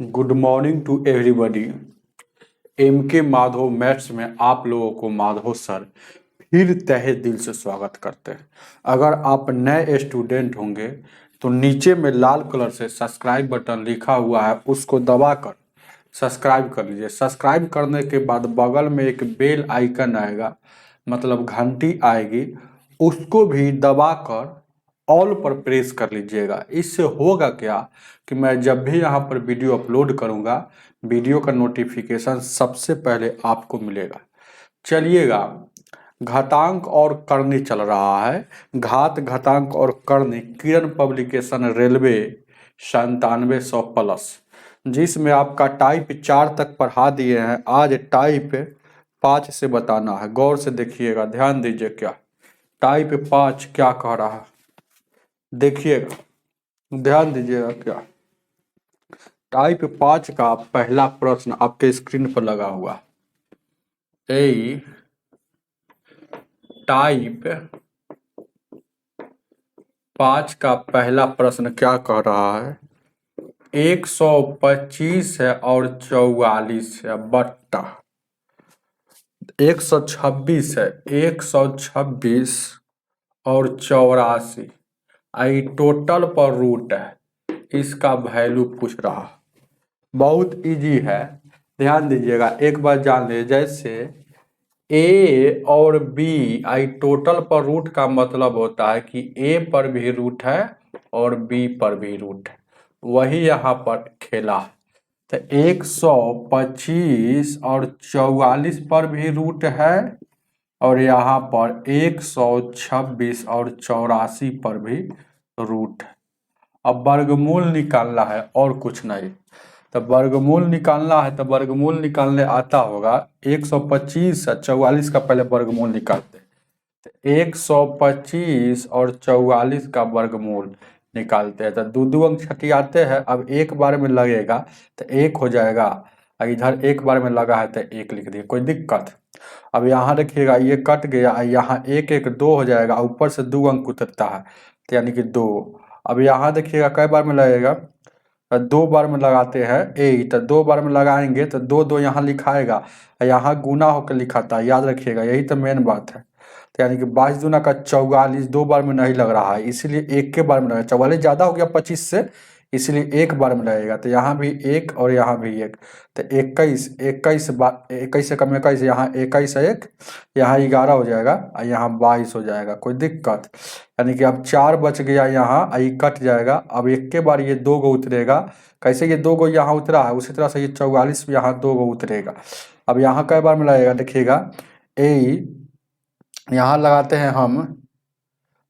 Good morning to everybody. M K Madhav maths में आप लोगों को माधव सर फिर तहे दिल से स्वागत करते हैं। अगर आप नए स्टूडेंट होंगे तो नीचे में लाल कलर से सब्सक्राइब बटन लिखा हुआ है, उसको दबाकर सब्सक्राइब कर लीजिए। सब्सक्राइब करने के बाद बगल में एक बेल आइकन आएगा, मतलब घंटी आएगी, उसको भी दबाकर ऑल पर प्रेस कर लीजिएगा। इससे होगा क्या कि मैं जब भी यहाँ पर वीडियो अपलोड करूँगा, वीडियो का नोटिफिकेशन सबसे पहले आपको मिलेगा। चलिएगा, घातांक और करनी चल रहा है। घात, घातांक और करनी किरण पब्लिकेशन रेलवे 9700+, जिसमें आपका टाइप 4 तक पढ़ा दिए हैं। आज टाइप 5 से बताना है। गौर से देखिएगा, ध्यान दीजिए। क्या टाइप 5 क्या कह रहा है, देखिएगा, ध्यान दीजिएगा। क्या टाइप 5 का पहला प्रश्न आपके स्क्रीन पर लगा हुआ। ए टाइप 5 का पहला प्रश्न क्या कह रहा है? 125 है और 44 है बट्टा 126 है। 126 और 84 आई टोटल पर रूट है, इसका वैल्यू पूछ रहा। बहुत इजी है, ध्यान दीजिएगा। एक बार जान ले, जैसे ए और बी आई टोटल पर रूट का मतलब होता है कि ए पर भी रूट है और बी पर भी रूट है, वही यहाँ पर खेला। तो 125 और 44 पर भी रूट है और यहाँ पर 126 और 84 पर भी रूट है। अब वर्गमूल निकालना है और कुछ नहीं। तो वर्गमूल निकालना है, तो वर्गमूल निकालने आता होगा। 125 और 44 का पहले वर्गमूल निकालते हैं। तो 125 और 44 का वर्गमूल निकालते हैं, तो दो अंक छटियाते हैं। अब एक बार में लगेगा तो 1 हो जाएगा, और इधर एक बार में लगा है तो 1 लिख दिए, कोई दिक्कत। अब यहाँ देखिएगा, ये कट गया, यहाँ 1 1 2 हो जाएगा, ऊपर से 2 अंक उतरता है, तो यानी कि 2। अब यहाँ देखिएगा कई बार में लगेगा, 2 बार में लगाते हैं। तो 2 बार में लगाएंगे तो 2 2 यहाँ लिखाएगा, यहाँ गुना होकर लिखाता है, याद रखिएगा, यही तो मेन बात है। तो यानी कि 22 दूना का 44, 2 बार में नहीं लग रहा है, इसीलिए एक के बार में लगेगा। 44 ज़्यादा हो गया 25 से, इसलिए एक बार में लगेगा। तो यहाँ भी 1 और यहाँ भी 1, तो 21 21 21 से कम 21, यहाँ 21 है 1, यहाँ 11 हो जाएगा और यहाँ 22 हो जाएगा, कोई दिक्कत। यानी कि अब 4 बच गया यहाँ, ये कट जाएगा। अब एक के बार ये 2 गो उतरेगा। कैसे ये 2 गो यहाँ उतरा है, उसी तरह से ये 44 यहाँ 2 गो उतरेगा। अब यहाँ कई बार में लगेगा, देखिएगा। ए यहाँ लगाते हैं हम,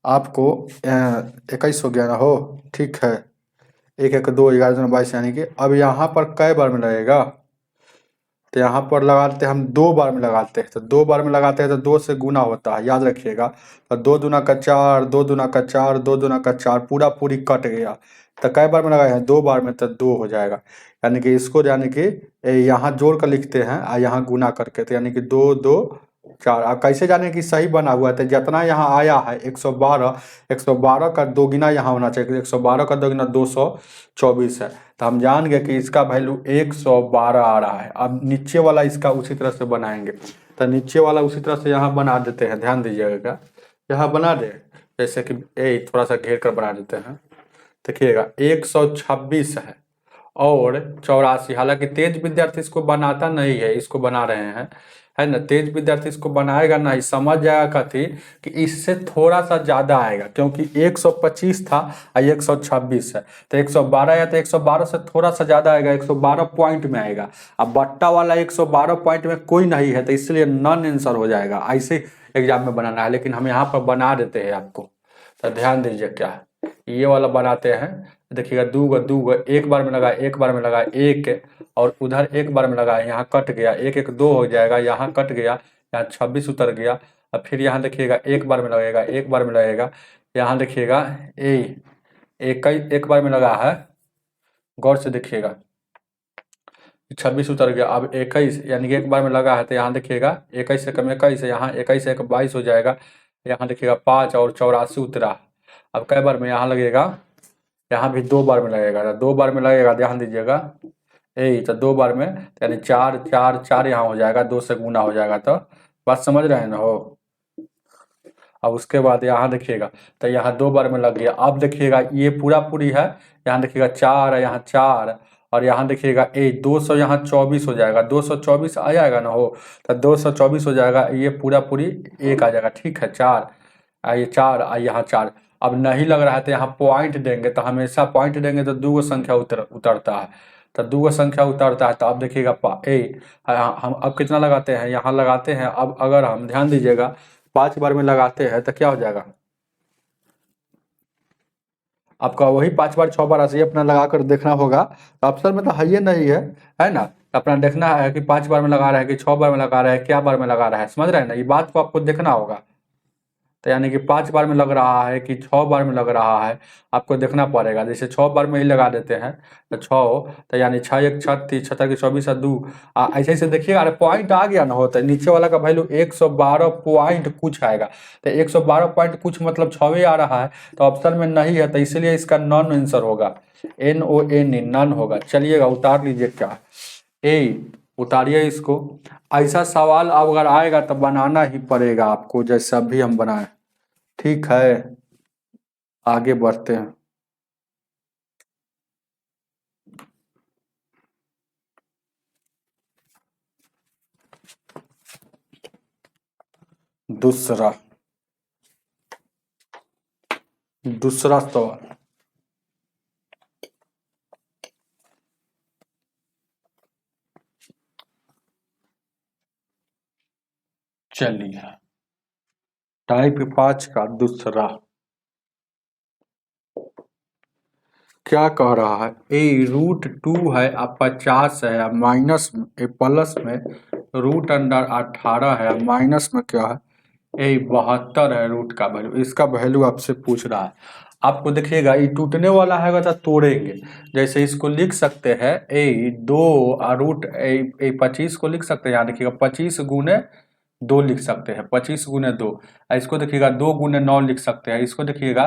आपको 21 हो गया ना, हो ठीक है। 1 1 2 11 22, यानी कि अब यहाँ पर कई बार में लगेगा, तो यहाँ पर लगाते हैं हम 2 बार में लगाते हैं। तो 2 बार में लगाते हैं तो 2 से गुना होता है, याद रखिएगा। तो 2 दूना का 4, 2 दूना का 4, 2 दूना का 4, पूरा पूरी कट गया। तो कई बार में लगाए हैं, 2 बार में, तो 2 हो जाएगा। यानी कि इसको, यानी कि यहाँ जोड़ कर लिखते हैं और यहाँ गुना करके, तो यानी कि 2 2 4। अब कैसे जाने कि सही बना हुआ है? तो जितना यहाँ आया है 112, 112 का दोगुना यहाँ होना चाहिए। 112 का दोगुना 224 है, तो हम जान गए कि इसका वैल्यू 112 आ रहा है। अब नीचे वाला इसका उसी तरह से बनाएंगे, तो नीचे वाला उसी तरह से यहाँ बना देते हैं, ध्यान दीजिएगा। यहाँ बना दे, जैसे कि थोड़ा सा घेर कर बना देते हैं। देखिएगा 126 है और 84। हालांकि तेज विद्यार्थी इसको बनाता नहीं है, इसको बना रहे हैं, है ना। तेज विद्यार्थी इसको बनाएगा नहीं, समझ जाएगा कथी कि इससे थोड़ा सा ज़्यादा आएगा, क्योंकि 125 था और 126 है, तो 112 या तो 112 से थोड़ा सा ज़्यादा आएगा, 112 पॉइंट में आएगा। अब बट्टा वाला 112 पॉइंट में कोई नहीं है, तो इसलिए नॉन आंसर हो जाएगा। ऐसे एग्जाम में बनाना है, लेकिन हम यहाँ पर बना देते हैं आपको, तो ध्यान दीजिए। क्या है, ये वाला बनाते हैं। देखिएगा, 2 एक बार में लगा, एक बार में लगा 1, और उधर एक बार में लगा, यहाँ कट गया, 1 1 2 हो जाएगा, यहाँ कट गया, यहाँ 26 उतर गया। अब फिर यहाँ देखिएगा, एक बार में लगेगा, एक बार में लगेगा, यहाँ देखिएगा 21 एक बार में लगा है, गौर से देखिएगा, 26 उतर गया। अब 21, यानी कि एक बार में लगा है, तो यहाँ देखिएगा 21 से कम 21 है, यहाँ 21 से 22 हो जाएगा। यहाँ देखिएगा 5 और 84 उतरा। अब कई बार में यहाँ लगेगा, यहाँ भी 2 बार में लगेगा, 2 बार में लगेगा, ध्यान दीजिएगा। ए तो 2 बार में यानी 4 4 4 यहाँ हो जाएगा, 2 से गुना हो जाएगा। तो बात समझ रहे हैं ना हो। अब उसके बाद यहाँ देखिएगा, तो यहाँ 2 बार में लग गया। अब देखिएगा ये पूरा पूरी है, यहाँ देखिएगा 4 है, यहाँ 4 और यहाँ देखिएगा 200 यहाँ 24 हो जाएगा, 224 आ जाएगा ना हो। तो 224 हो जाएगा, ये पूरा पूरी 1 आ जाएगा। ठीक है, 4 ये 4 यहाँ 4। अब नहीं लग रहा है तो यहाँ पॉइंट देंगे, तो हमेशा पॉइंट देंगे तो 2 संख्या उतरता है। तो 2 संख्या उतरता है, तो अब देखिएगा हम अब कितना लगाते हैं, यहाँ लगाते हैं। अब अगर हम ध्यान दीजिएगा 5 बार में लगाते हैं तो क्या हो जाएगा, आपका वही 5 बार 6 बार ऐसे ही अपना लगा कर देखना होगा। तो ऑप्शन में तो है ही नहीं है ना। अपना देखना है कि 5 बार में लगा रहा है कि 6 बार में लगा रहा है, क्या बार में लगा रहा है, समझ रहे हैं ना। ये बात को आपको देखना होगा। तो यानी कि 5 बार में लग रहा है कि 6 बार में लग रहा है, आपको देखना पड़ेगा। जैसे 6 बार में ही लगा देते हैं तो 6, तो यानी 6 1 36, 6 24 2 ऐसे ऐसे देखिएगा। अरे पॉइंट आ गया ना होता है, नीचे वाला का वैल्यू 112 पॉइंट कुछ आएगा। तो 112 पॉइंट कुछ मतलब 6 आ रहा है, तो ऑप्शन में नहीं है, तो इसलिए इसका नॉन आंसर होगा, NON नन होगा। चलिएगा उतार लीजिए, क्या उतारिए इसको। ऐसा सवाल अब अगर आएगा तो बनाना ही पड़ेगा आपको, जैसा भी हम बनाए। ठीक है, आगे बढ़ते हैं। दूसरा दूसरा सवाल, चलिए टाइप 5 का दूसरा क्या कह रहा है। √2 है, अब 50 है, अब माइनस प्लस में √18 है, माइनस में क्या है 72 है। रूट का वैल्यू, इसका वैल्यू आपसे पूछ रहा है। आपको देखिएगा ये टूटने वाला है तो तोड़ेंगे। जैसे इसको लिख सकते हैं 2 √25 को लिख सकते हैं। यहाँ देखिएगा 25 गुने 2 लिख सकते हैं, 25 गुने 2। इसको देखिएगा 2 गुने 9 लिख सकते हैं। इसको देखिएगा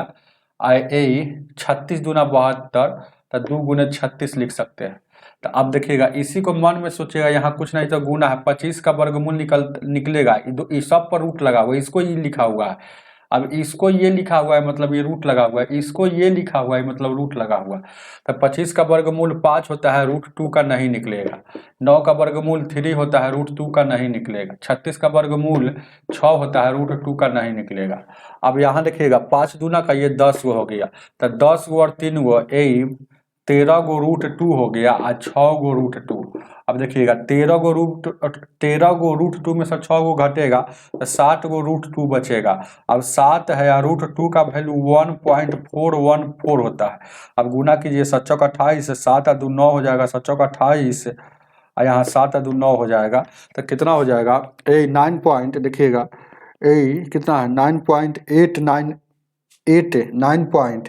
36 दूना 72, तो 2 गुने 36 लिख सकते हैं। तो अब देखिएगा इसी को मन में सोचिएगा, यहाँ कुछ नहीं तो गुना है, 25 का वर्गमूल निकलेगा। इस सब पर रूट लगा हुआ है, इसको ये लिखा हुआ है। अब इसको ये लिखा हुआ है मतलब ये रूट लगा हुआ है, इसको ये लिखा हुआ है मतलब रूट लगा हुआ है। तो 25 का वर्गमूल 5 होता है, √2 का नहीं निकलेगा। 9 का वर्गमूल 3 होता है, √2 का नहीं निकलेगा। 36 का वर्गमूल 6 होता है, √2 का नहीं निकलेगा। अब यहाँ देखिएगा 5 दूना का ये 10 गो हो गया, तो 10 गो और 3 गो 13 गो √2 हो गया और 6 गो √2। अब देखिएगा 13 गो √2 में से 6 गो घटेगा तो 7 गो √2 बचेगा। अब 7 है और √2 का वैल्यू 1.414 होता है। अब गुना कीजिए, 7 चौक 28, 7 और 2 9 हो जाएगा, 7 चौक 28 और यहाँ 7 और 2 9 हो जाएगा। तो कितना हो जाएगा 9 पॉइंट, देखिएगा कितना है 9.898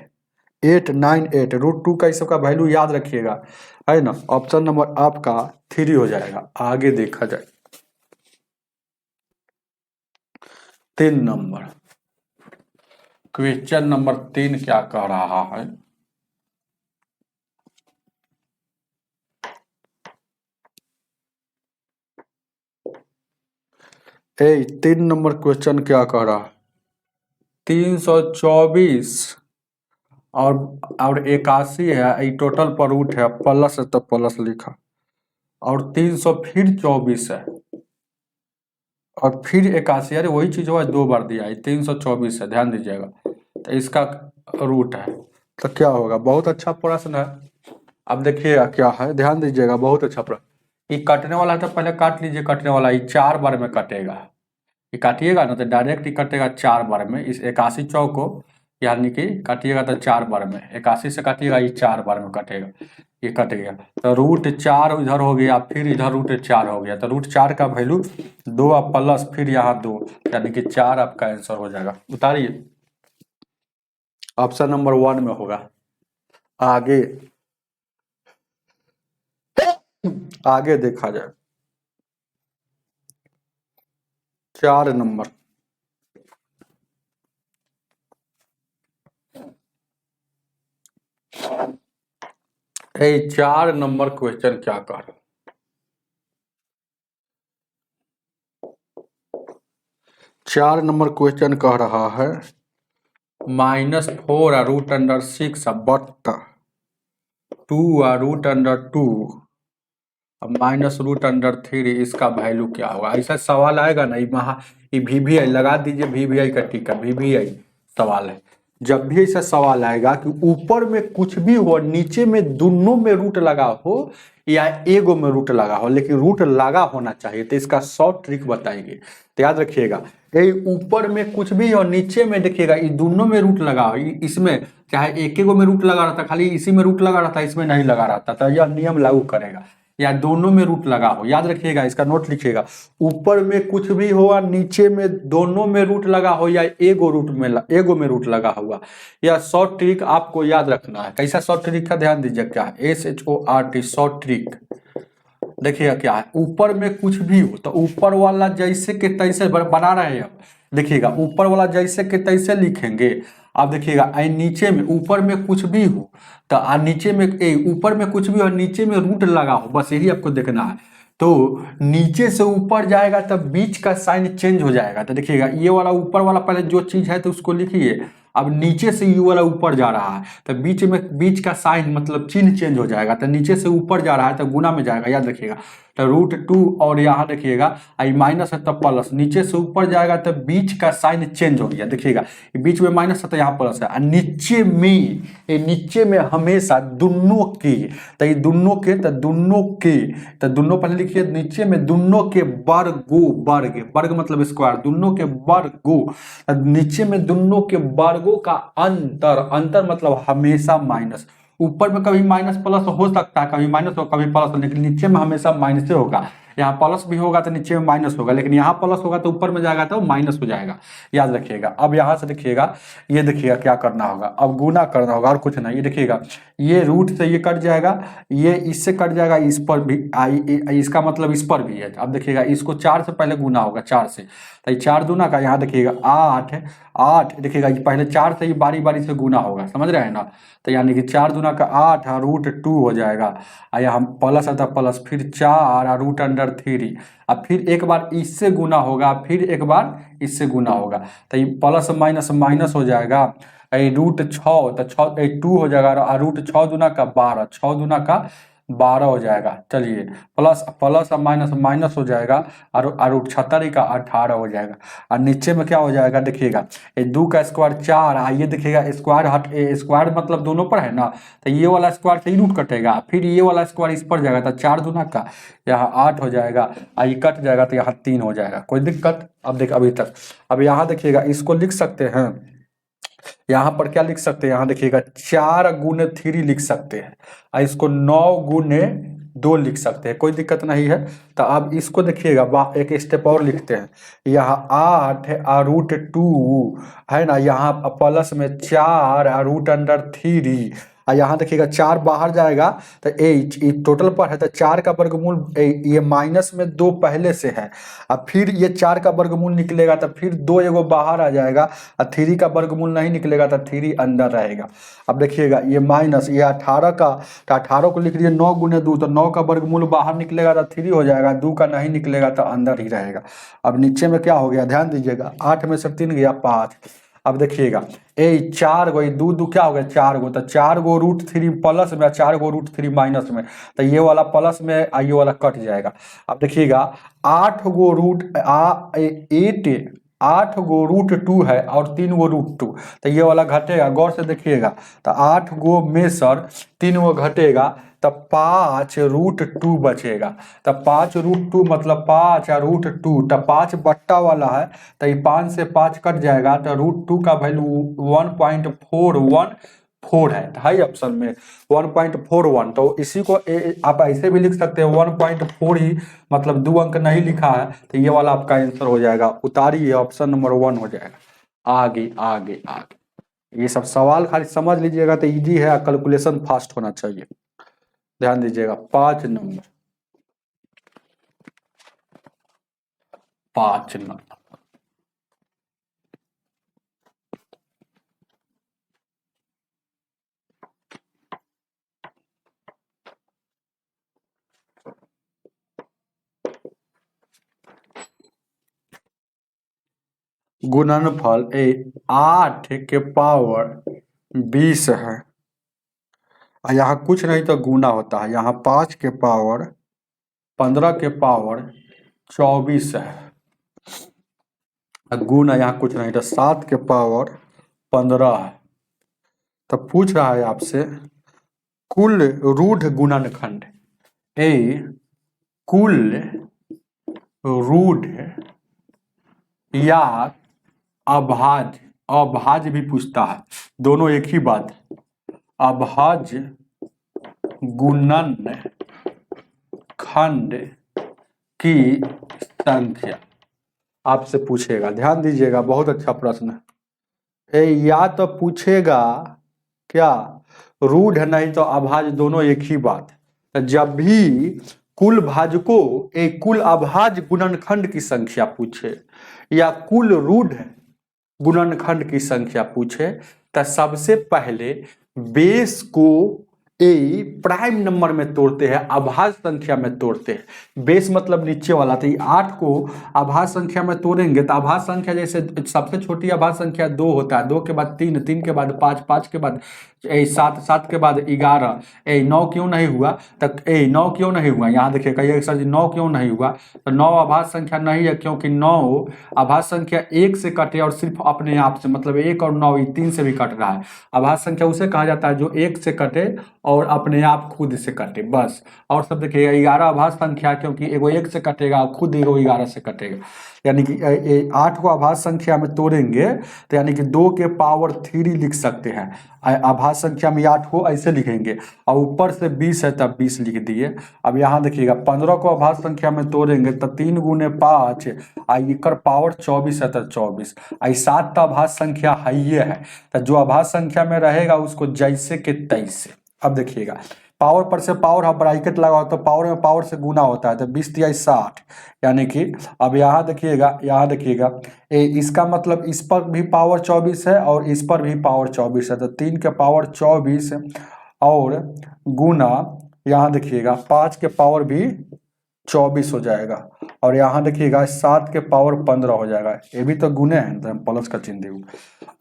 √2 का इस सब का वैल्यू याद रखिएगा, है ना। ऑप्शन नंबर आपका 3 हो जाएगा। आगे देखा जाए 3 नंबर, क्वेश्चन नंबर 3 क्या कह रहा है। ए 3 नंबर क्वेश्चन क्या कह रहा है, 324 और 81 है, ये टोटल पर रूट है, प्लस है तो प्लस लिखा, और 300 फिर 24 है और फिर 81। अरे वही चीज हुआ, 2 बार दिया है, 324 है, ध्यान दीजिएगा। तो इसका रूट है, तो क्या होगा। बहुत अच्छा प्रश्न है। अब देखिएगा क्या है, ध्यान दीजिएगा, बहुत अच्छा प्रश्न। ये कटने वाला है तो पहले काट लीजिए, कटने वाला ये 4 बार में कटेगा। ये काटिएगा ना तो डायरेक्ट ही कटेगा 4 बार में। इस 81 चौक को यानी कि काटिएगा तो 4 बार में, 81 से काटिएगा ये 4 बार में कटेगा, ये कट गया। तो √4 इधर हो गया, फिर इधर √4 हो गया, तो √4 का वैल्यू 2 और प्लस फिर यहाँ 2, यानी कि 4 आपका आंसर हो जाएगा। उतारिए, ऑप्शन नंबर 1 में होगा। आगे आगे देखा जाए 4 नंबर, ये 4 नंबर क्वेश्चन क्या कह रहा है? 4 नंबर क्वेश्चन कह रहा है -4√6 बट्टा 2√2 -√3 इसका वैल्यू क्या होगा? ऐसा सवाल आएगा ना, ये VVI लगा दीजिए, VVI का टीका, VVI सवाल है। जब भी ऐसा सवाल आएगा कि ऊपर में कुछ भी हो, नीचे में दोनों में रूट लगा हो या एगो में रूट लगा हो, लेकिन रूट लगा होना चाहिए, तो इसका शॉर्ट ट्रिक बताएंगे। तो याद रखिएगा, ये ऊपर में कुछ भी और नीचे में देखिएगा ये दोनों में रूट लगा हो, इसमें चाहे एक एगो में रूट लगा रहता, खाली इसी में रूट लगा रहता, इसमें नहीं लगा रहता, तो यह नियम लागू करेगा। या दोनों में रूट लगा हो, याद रखिएगा, इसका नोट लिखिएगा, ऊपर में कुछ भी हो और नीचे में दोनों में रूट लगा हो या एगो एगो में रूट लगा हुआ, यह शॉर्ट ट्रिक आपको याद रखना है। कैसा शॉर्ट ट्रिक का ध्यान दीजिए, क्या है SHORT शॉर्ट ट्रिक। देखिएगा क्या है, ऊपर में कुछ भी हो तो ऊपर वाला जैसे के तैसे बना रहे हैं। अब देखिएगा ऊपर वाला जैसे के तैसे लिखेंगे। अब देखिएगा नीचे में ऊपर में कुछ भी हो तो नीचे में ऊपर में कुछ भी और नीचे में रूट लगा हो, बस यही आपको देखना है। तो नीचे से ऊपर जाएगा तब बीच का साइन चेंज हो जाएगा। तो देखिएगा ये वाला ऊपर वाला पहले जो चीज है तो उसको लिखिए। अब नीचे से ये वाला ऊपर जा रहा है तो बीच का साइन मतलब चिन्ह चेंज हो जाएगा। तो नीचे से ऊपर जा रहा है तो गुना में जाएगा, याद रखिएगा। तो √2 और यहाँ देखिएगा आई माइनस है तब प्लस, नीचे से ऊपर जाएगा तो बीच का साइन चेंज हो गया। देखिएगा बीच में माइनस है तो यहाँ प्लस है। और नीचे में हमेशा दोनों के, तो ये दोनों पहले लिखिए, नीचे में दोनों के वर्ग मतलब स्क्वायर, दोनों के वर्गो, नीचे में दोनों के वर्गों का अंतर मतलब हमेशा माइनस। ऊपर में कभी माइनस प्लस हो सकता है, कभी माइनस हो कभी प्लस हो, लेकिन नीचे में हमेशा माइनस होगा। यहाँ प्लस भी होगा तो नीचे में माइनस होगा, लेकिन यहाँ प्लस होगा तो ऊपर में जाएगा तो माइनस हो जाएगा, याद रखिएगा। अब यहाँ से देखिएगा, ये देखिएगा क्या करना होगा, अब गुना करना होगा और कुछ नहीं। ये देखिएगा ये रूट से ये कट जाएगा, ये इससे कट जाएगा, इस पर भी इसका मतलब इस पर भी है। अब देखिएगा इसको 4 से पहले गुना होगा, 4 से, तो 4 दूना का यहाँ देखिएगा 8 देखिएगा पहले 4 से ही बारी बारी से गुना होगा, समझ रहे हैं ना। तो यानी कि 4 दूना का 8 और √2 हो जाएगा, और यहाँ प्लस आता प्लस, फिर 4 और √3, अब फिर एक बार इससे गुना होगा, फिर एक बार इससे गुना होगा, तो ये प्लस माइनस माइनस हो जाएगा। √6 तो 2 हो जाएगा, और √6 दूना का 12, 6 दूना का 12 हो जाएगा। चलिए प्लस प्लस और माइनस माइनस हो जाएगा, और 76 का 18 हो जाएगा। और नीचे में क्या हो जाएगा देखिएगा, 2 का स्क्वायर 4, आइए देखिएगा स्क्वायर मतलब दोनों पर है ना, तो ये वाला स्क्वायर से ही रूट कटेगा, फिर ये वाला स्क्वायर इस पर जाएगा, तो 4 दूना का यहाँ 8 हो जाएगा, और ये कट जाएगा तो यहाँ 3 हो जाएगा। कोई दिक्कत? अब देख अभी तक। अब यहाँ देखिएगा इसको लिख सकते हैं, यहाँ पर क्या लिख सकते हैं, यहाँ देखिएगा 4 × 3 लिख सकते हैं, और इसको 9 × 2 लिख सकते हैं, कोई दिक्कत नहीं है। तो अब इसको देखिएगा एक स्टेप और लिखते हैं, यहाँ 8 और √2 है ना, यहाँ प्लस में 4 और √3, और यहाँ देखिएगा 4 बाहर जाएगा तो 8, ये टोटल पर है तो 4 का वर्गमूल, ये माइनस में 2 पहले से है, अब फिर ये 4 का वर्गमूल निकलेगा तो फिर 2 एगो बाहर आ जाएगा, और 3 का वर्गमूल नहीं निकलेगा तो 3 अंदर रहेगा। अब देखिएगा ये माइनस, ये 18 का, तो 18 को लिख लीजिए 9 × 2, तो 9 का वर्गमूल बाहर निकलेगा तो 3 हो जाएगा, 2 का नहीं निकलेगा तो अंदर ही रहेगा। अब नीचे में क्या हो गया ध्यान दीजिएगा, 8 में से 3 गया 5। अब देखिएगा 4 गो, 2 क्या हो गया 4 गो, तो 4 गो √3 प्लस में, 4 गो √3 माइनस में, तो ये वाला प्लस में ये वाला कट जाएगा। अब देखिएगा 8 गो √2 है और 3 गो √2, तो ये वाला घटेगा, गौर से देखिएगा। तो 8 गो में सर 3 गो घटेगा, तब 5 √2 बचेगा, तब 5 √2 मतलब 5 और √2, तब 5 बट्टा वाला है तो ये 5 से 5 कट जाएगा, तो √2 का वैल्यू 1.414 है ऑप्शन में 1.41। तो इसी को आप ऐसे भी लिख सकते हैं 1.4 ही, मतलब 2 अंक नहीं लिखा है, तो ये वाला आपका आंसर हो जाएगा, उतारिए ऑप्शन नंबर 1 हो जाएगा। आगे आगे आगे, ये सब सवाल खाली समझ लीजिएगा तो इजी है, कैलकुलेशन फास्ट होना चाहिए। ध्यान दीजिएगा 5 नंबर, 5 नंबर। गुणनफल 8 के पावर 20 है। यहाँ कुछ नहीं तो गुना होता है, यहाँ 5 के पावर 15 के पावर 24 है। गुना यहाँ कुछ नहीं तो 7 के पावर 15 है। तो पूछ रहा है आपसे कुल रूढ़ गुणनखंड कुल रूढ़ या अभाज्य भी पूछता है, दोनों एक ही बात है। अभाज्य गुणनखंड की संख्या आपसे पूछेगा, ध्यान दीजिएगा, बहुत अच्छा प्रश्न है। या तो पूछेगा क्या रूढ़ नहीं तो अभाज्य, दोनों एक ही बात है। जब भी कुल भाजकों एक कुल अभाज्य गुणनखंड की संख्या पूछे या कुल रूढ़ गुणनखंड की संख्या पूछे तो सबसे पहले बेस को प्राइम नंबर में तोड़ते हैं, अभाज्य संख्या में तोड़ते हैं। बेस मतलब नीचे वाला, तो 8 को अभाज्य संख्या में तोड़ेंगे तो अभाज्य संख्या जैसे सबसे छोटी अभाज्य संख्या 2 होता है, 2 के बाद 3, 3 के बाद 5, 5 के बाद 7, 7 के बाद 11, 9 क्यों नहीं हुआ, तक 9 क्यों नहीं हुआ, यहाँ देखिएगा ये सर 9 क्यों नहीं हुआ, तो 9 अभाज्य संख्या नहीं है क्योंकि 9 अभाज्य संख्या 1 से कटे और सिर्फ अपने आप से, मतलब 1 और 9 3 से भी कट रहा है। अभाज्य संख्या उसे कहा जाता है जो 1 से कटे और अपने आप खुद से कटे, बस। और सब देखिएगा 11 अभाज्य संख्या क्योंकि एगो 1 से कटेगा, खुद एगो 11 से कटेगा, यानी कि 8 को अभाज्य संख्या में तोड़ेंगे तो यानी कि 2 के पावर 3 लिख सकते हैं। अभाज्य संख्या में 8 को ऐसे लिखेंगे और ऊपर से 20 है तब 20 लिख दिए। अब यहाँ देखिएगा 15 को अभाज्य संख्या में तोड़ेंगे तो 3 गुने 5 इकर पावर 24 है तो 24। 7 तो अभाज्य संख्या है ही है, तो जो अभाज्य संख्या में रहेगा उसको जैसे के तैसे। अब देखिएगा पावर पर से पावर हम ब्रैकेट लगाओ तो पावर में पावर से गुना होता है, तो 20 × 60, यानी कि अब यहाँ देखिएगा इसका मतलब इस पर भी पावर 24 है और इस पर भी पावर 24 है, तो 3 के पावर 24 और गुना यहाँ देखिएगा 5 के पावर भी 24 हो जाएगा और यहाँ देखिएगा 7 के पावर 15 हो जाएगा। ये भी तो गुने हैं तो हम प्लस का चिन्ह देंगे।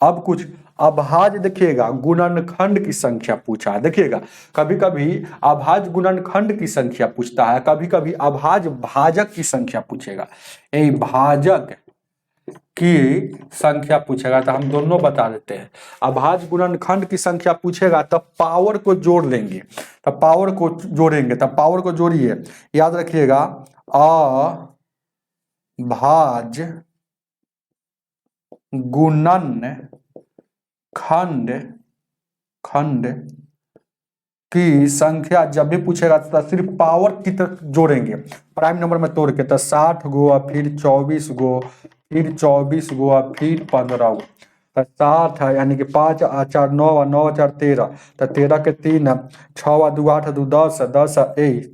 अब कुछ अभाज्य देखिएगा गुणनखंड की संख्या पूछा है। देखिएगा कभी कभी अभाज्य गुणनखंड की संख्या पूछता है, कभी कभी अभाज्य भाजक की संख्या पूछेगा। भाजक की संख्या पूछेगा तो हम दोनों बता देते हैं। अभाज्य गुणनखंड की संख्या पूछेगा तब पावर को जोड़ लेंगे, तब पावर को जोड़ेंगे, तब पावर को जोड़िए, याद रखिएगा अभाज्य खंड की संख्या जब भी पूछेगा तो सिर्फ पावर की तरफ जोड़ेंगे, प्राइम नंबर में तोड़ के, तो 60 गो फिर 24 गो फिर 24 गो फिर 15 गो, तो 60 है, यानी कि 5 और 4 9 और 9 और 4 13, तो 13 के 3 6 और 2 8 और 2 10 10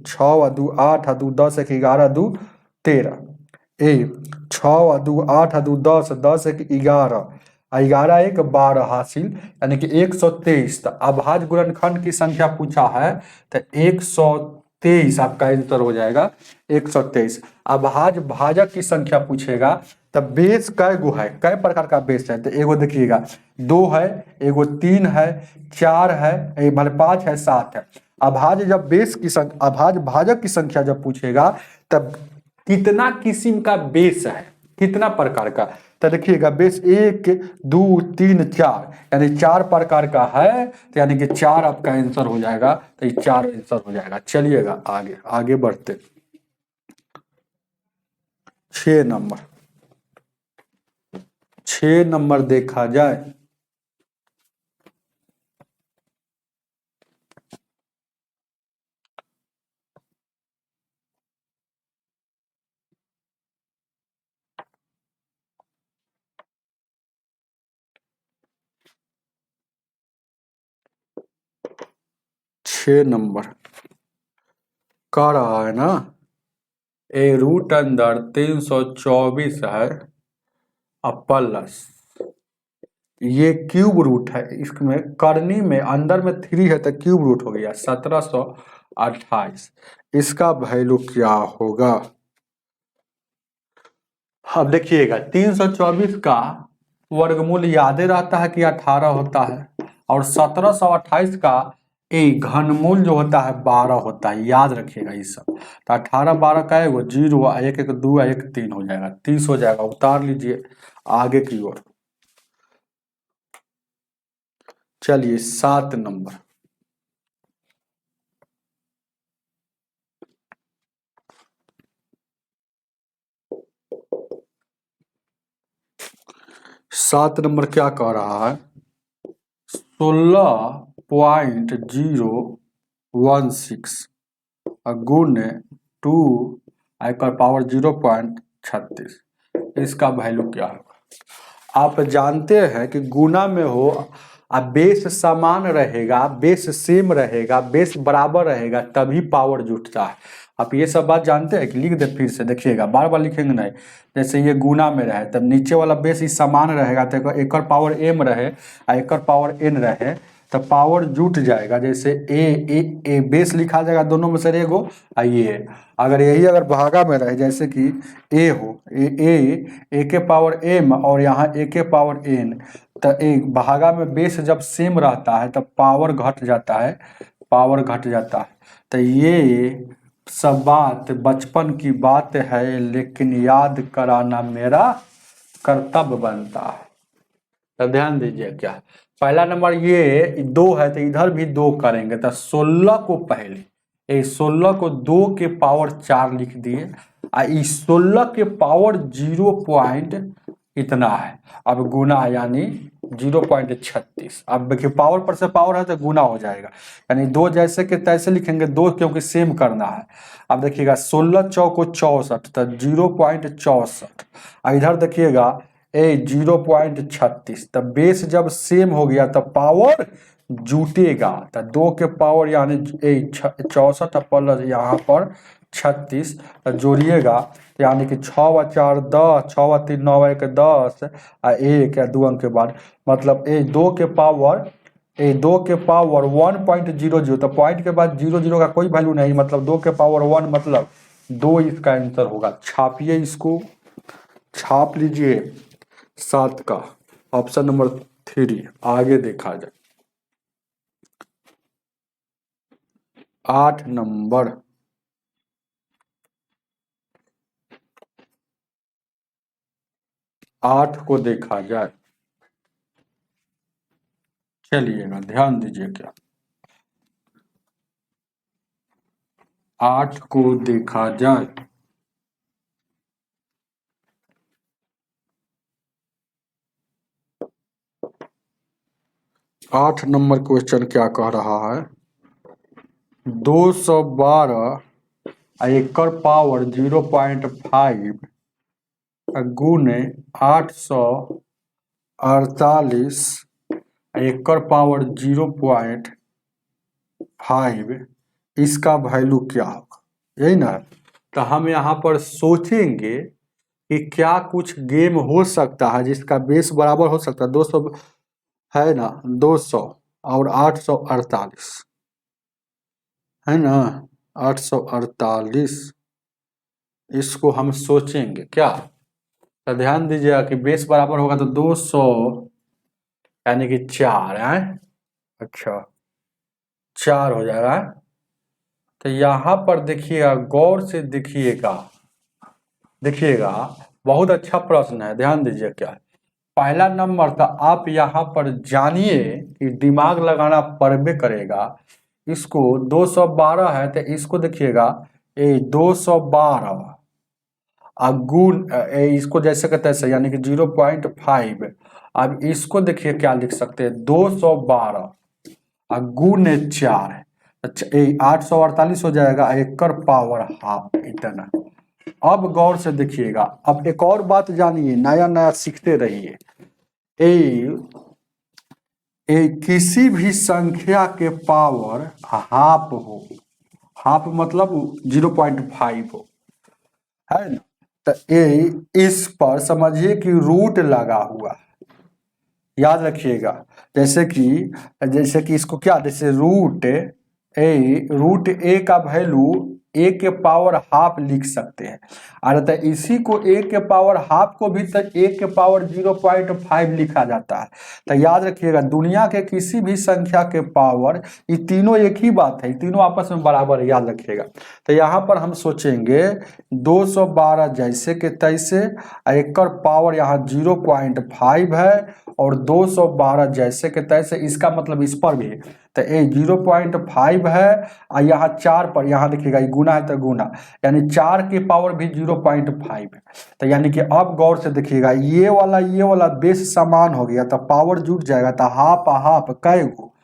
6 और 2 8 और 2 10 1 11 2 13 6 और 2 8 और 2 10 10 1 11 11 1 12 हासिल, यानी कि 123। तो अभाज्य गुणनखंड की संख्या पूछा है तो 123 आपका आंसर हो जाएगा 123। अभाज्य भाजक की संख्या पूछेगा तब बेस कै गो है, कै प्रकार का बेस है, तो एगो देखिएगा 2 है, एगो 3 है, 4 है, मतलब 5 है, 7 है। अभाज्य जब बेस की संख्या, अभाज्य भाजक की संख्या जब पूछेगा तब कितना किस्म का बेस है, कितना प्रकार का, तो देखिएगा बेस 1 2 3 4, यानी 4 प्रकार का है, तो यानी कि 4 आपका आंसर हो जाएगा, तो ये 4 आंसर हो जाएगा। चलिएगा आगे बढ़ते 6 नंबर देखा जाए। नंबर कह रहा है ना ए रूट अंदर 324 है प्लस ये क्यूब रूट है, इसमें करनी में अंदर में 3 है तो क्यूब रूट हो गया 1728। इसका वैल्यू क्या होगा? अब देखिएगा 324 का वर्गमूल याद रहता है कि 18 होता है, और 1728 का घनमूल जो होता है 12 होता है, याद रखिएगा ये सब। तो 18 12 का है वो 0, 1 1 2 1 3 हो जाएगा, 30 हो जाएगा। उतार लीजिए आगे की ओर। चलिए 7 नंबर। सात नंबर क्या कह रहा है, 16.016 गुण 2 आकर पावर 0.36, इसका वैल्यू क्या होगा। आप जानते हैं कि गुना में हो बेस समान रहेगा, बेस सेम रहेगा, बेस बराबर रहेगा, तभी पावर जुटता है। आप ये सब बात जानते हैं कि लिख दे, फिर से देखिएगा, बार बार लिखेंगे नहीं। जैसे ये गुना में रहे तब नीचे वाला बेस ही समान रहेगा, तो एक पावर m रहे और एक पावर n रहे तो पावर जुट जाएगा। जैसे ए बेस लिखा जाएगा दोनों में से एगो, ये अगर यही अगर भागा में रहे, जैसे कि ए हो ए के पावर m और यहाँ ए के पावर n, तो एक भागा में बेस जब सेम रहता है तब पावर घट जाता है, पावर घट जाता है। तो ये सब बात बचपन की बात है, लेकिन याद कराना मेरा कर्तव्य बनता है। तो ध्यान दीजिए, क्या पहला नंबर ये 2 है तो इधर भी 2 करेंगे, तो 16 को पहले 16 को 2 के पावर 4 लिख दिए, इस 16 के पावर 0 पॉइंट इतना है, अब गुना यानी 0.36। अब देखिए पावर पर से पावर है तो गुना हो जाएगा, यानी 2 जैसे के तैसे लिखेंगे, 2 क्योंकि सेम करना है। अब देखिएगा 16 चौको 64 तो 0.64, इधर देखिएगा 0.36, तब बेस जब सेम हो गया तब पावर जुटेगा। तो 2 के पावर यानी 64 प्लस यहाँ पर 36 जोड़िएगा, यानी कि 6 व 4 10, 6 व 3 9 1 10 आ 1 या 2 अंक के बाद, मतलब 2 के पावर 1.00, तो पॉइंट के बाद 00 का कोई वैल्यू नहीं, मतलब 2 के पावर 1 मतलब 2 इसका आंसर होगा। छापिए, इसको छाप लीजिए 7 का ऑप्शन नंबर 3। आगे देखा जाए 8 नंबर। आठ को देखा जाए, चलिएगा ध्यान दीजिए, क्या 8 को देखा जाए, 8 नंबर क्वेश्चन क्या कह रहा है, 212 एकड़ पावर 0.5 गुने 848 एकड़ पावर 0.5, इसका वैल्यू क्या होगा, यही ना। तो हम यहाँ पर सोचेंगे कि क्या कुछ गेम हो सकता है जिसका बेस बराबर हो सकता है, 200 है ना, 200 और 848 है ना, 848, इसको हम सोचेंगे क्या। तो ध्यान दीजिएगा कि बेस बराबर होगा तो 200 यानी कि 4 है, अच्छा 4 हो जाएगा। तो यहाँ पर देखिएगा, गौर से देखिएगा, देखिएगा बहुत अच्छा प्रश्न है, ध्यान दीजिए। क्या पहला नंबर था, आप यहाँ पर जानिए कि दिमाग लगाना पड़बे करेगा। इसको 212 है तो इसको देखिएगा 212 गुण इसको जैसे कहते हैं यानी कि 0.5। अब इसको देखिए क्या लिख सकते हैं, 212 गुण 4, 848 हो जाएगा, एकड़ पावर हाफ इतना। अब गौर से देखिएगा, अब एक और बात जानिए, नया नया सीखते रहिए। किसी भी संख्या के पावर हाफ हो, हाफ मतलब 0.5 हो, है ना। तो इस पर समझिए कि रूट लगा हुआ है, याद रखिएगा। जैसे कि इसको क्या, जैसे रूट ए का वैल्यू a के पावर हाफ लिख सकते हैं। अरे तो इसी को a के पावर हाफ को भी तो a के पावर 0.5 लिखा जाता है। तो याद रखिएगा दुनिया के किसी भी संख्या के पावर, ये तीनों एक ही बात है, तीनों आपस में बराबर है, याद रखिएगा। तो यहाँ पर हम सोचेंगे 212 जैसे के तैसे, एक पावर यहाँ 0.5 है और 212 जैसे के तैसे, इसका मतलब इस पर भी तो ये 0.5 है और यहाँ 4 पर, यहाँ देखिएगा ये गुना है तो गुना, यानी 4 की पावर भी 0.5 है। तो यानी कि अब गौर से देखिएगा ये वाला बेस समान हो गया तो पावर जुट जाएगा, तो हाफ हाफ कै गो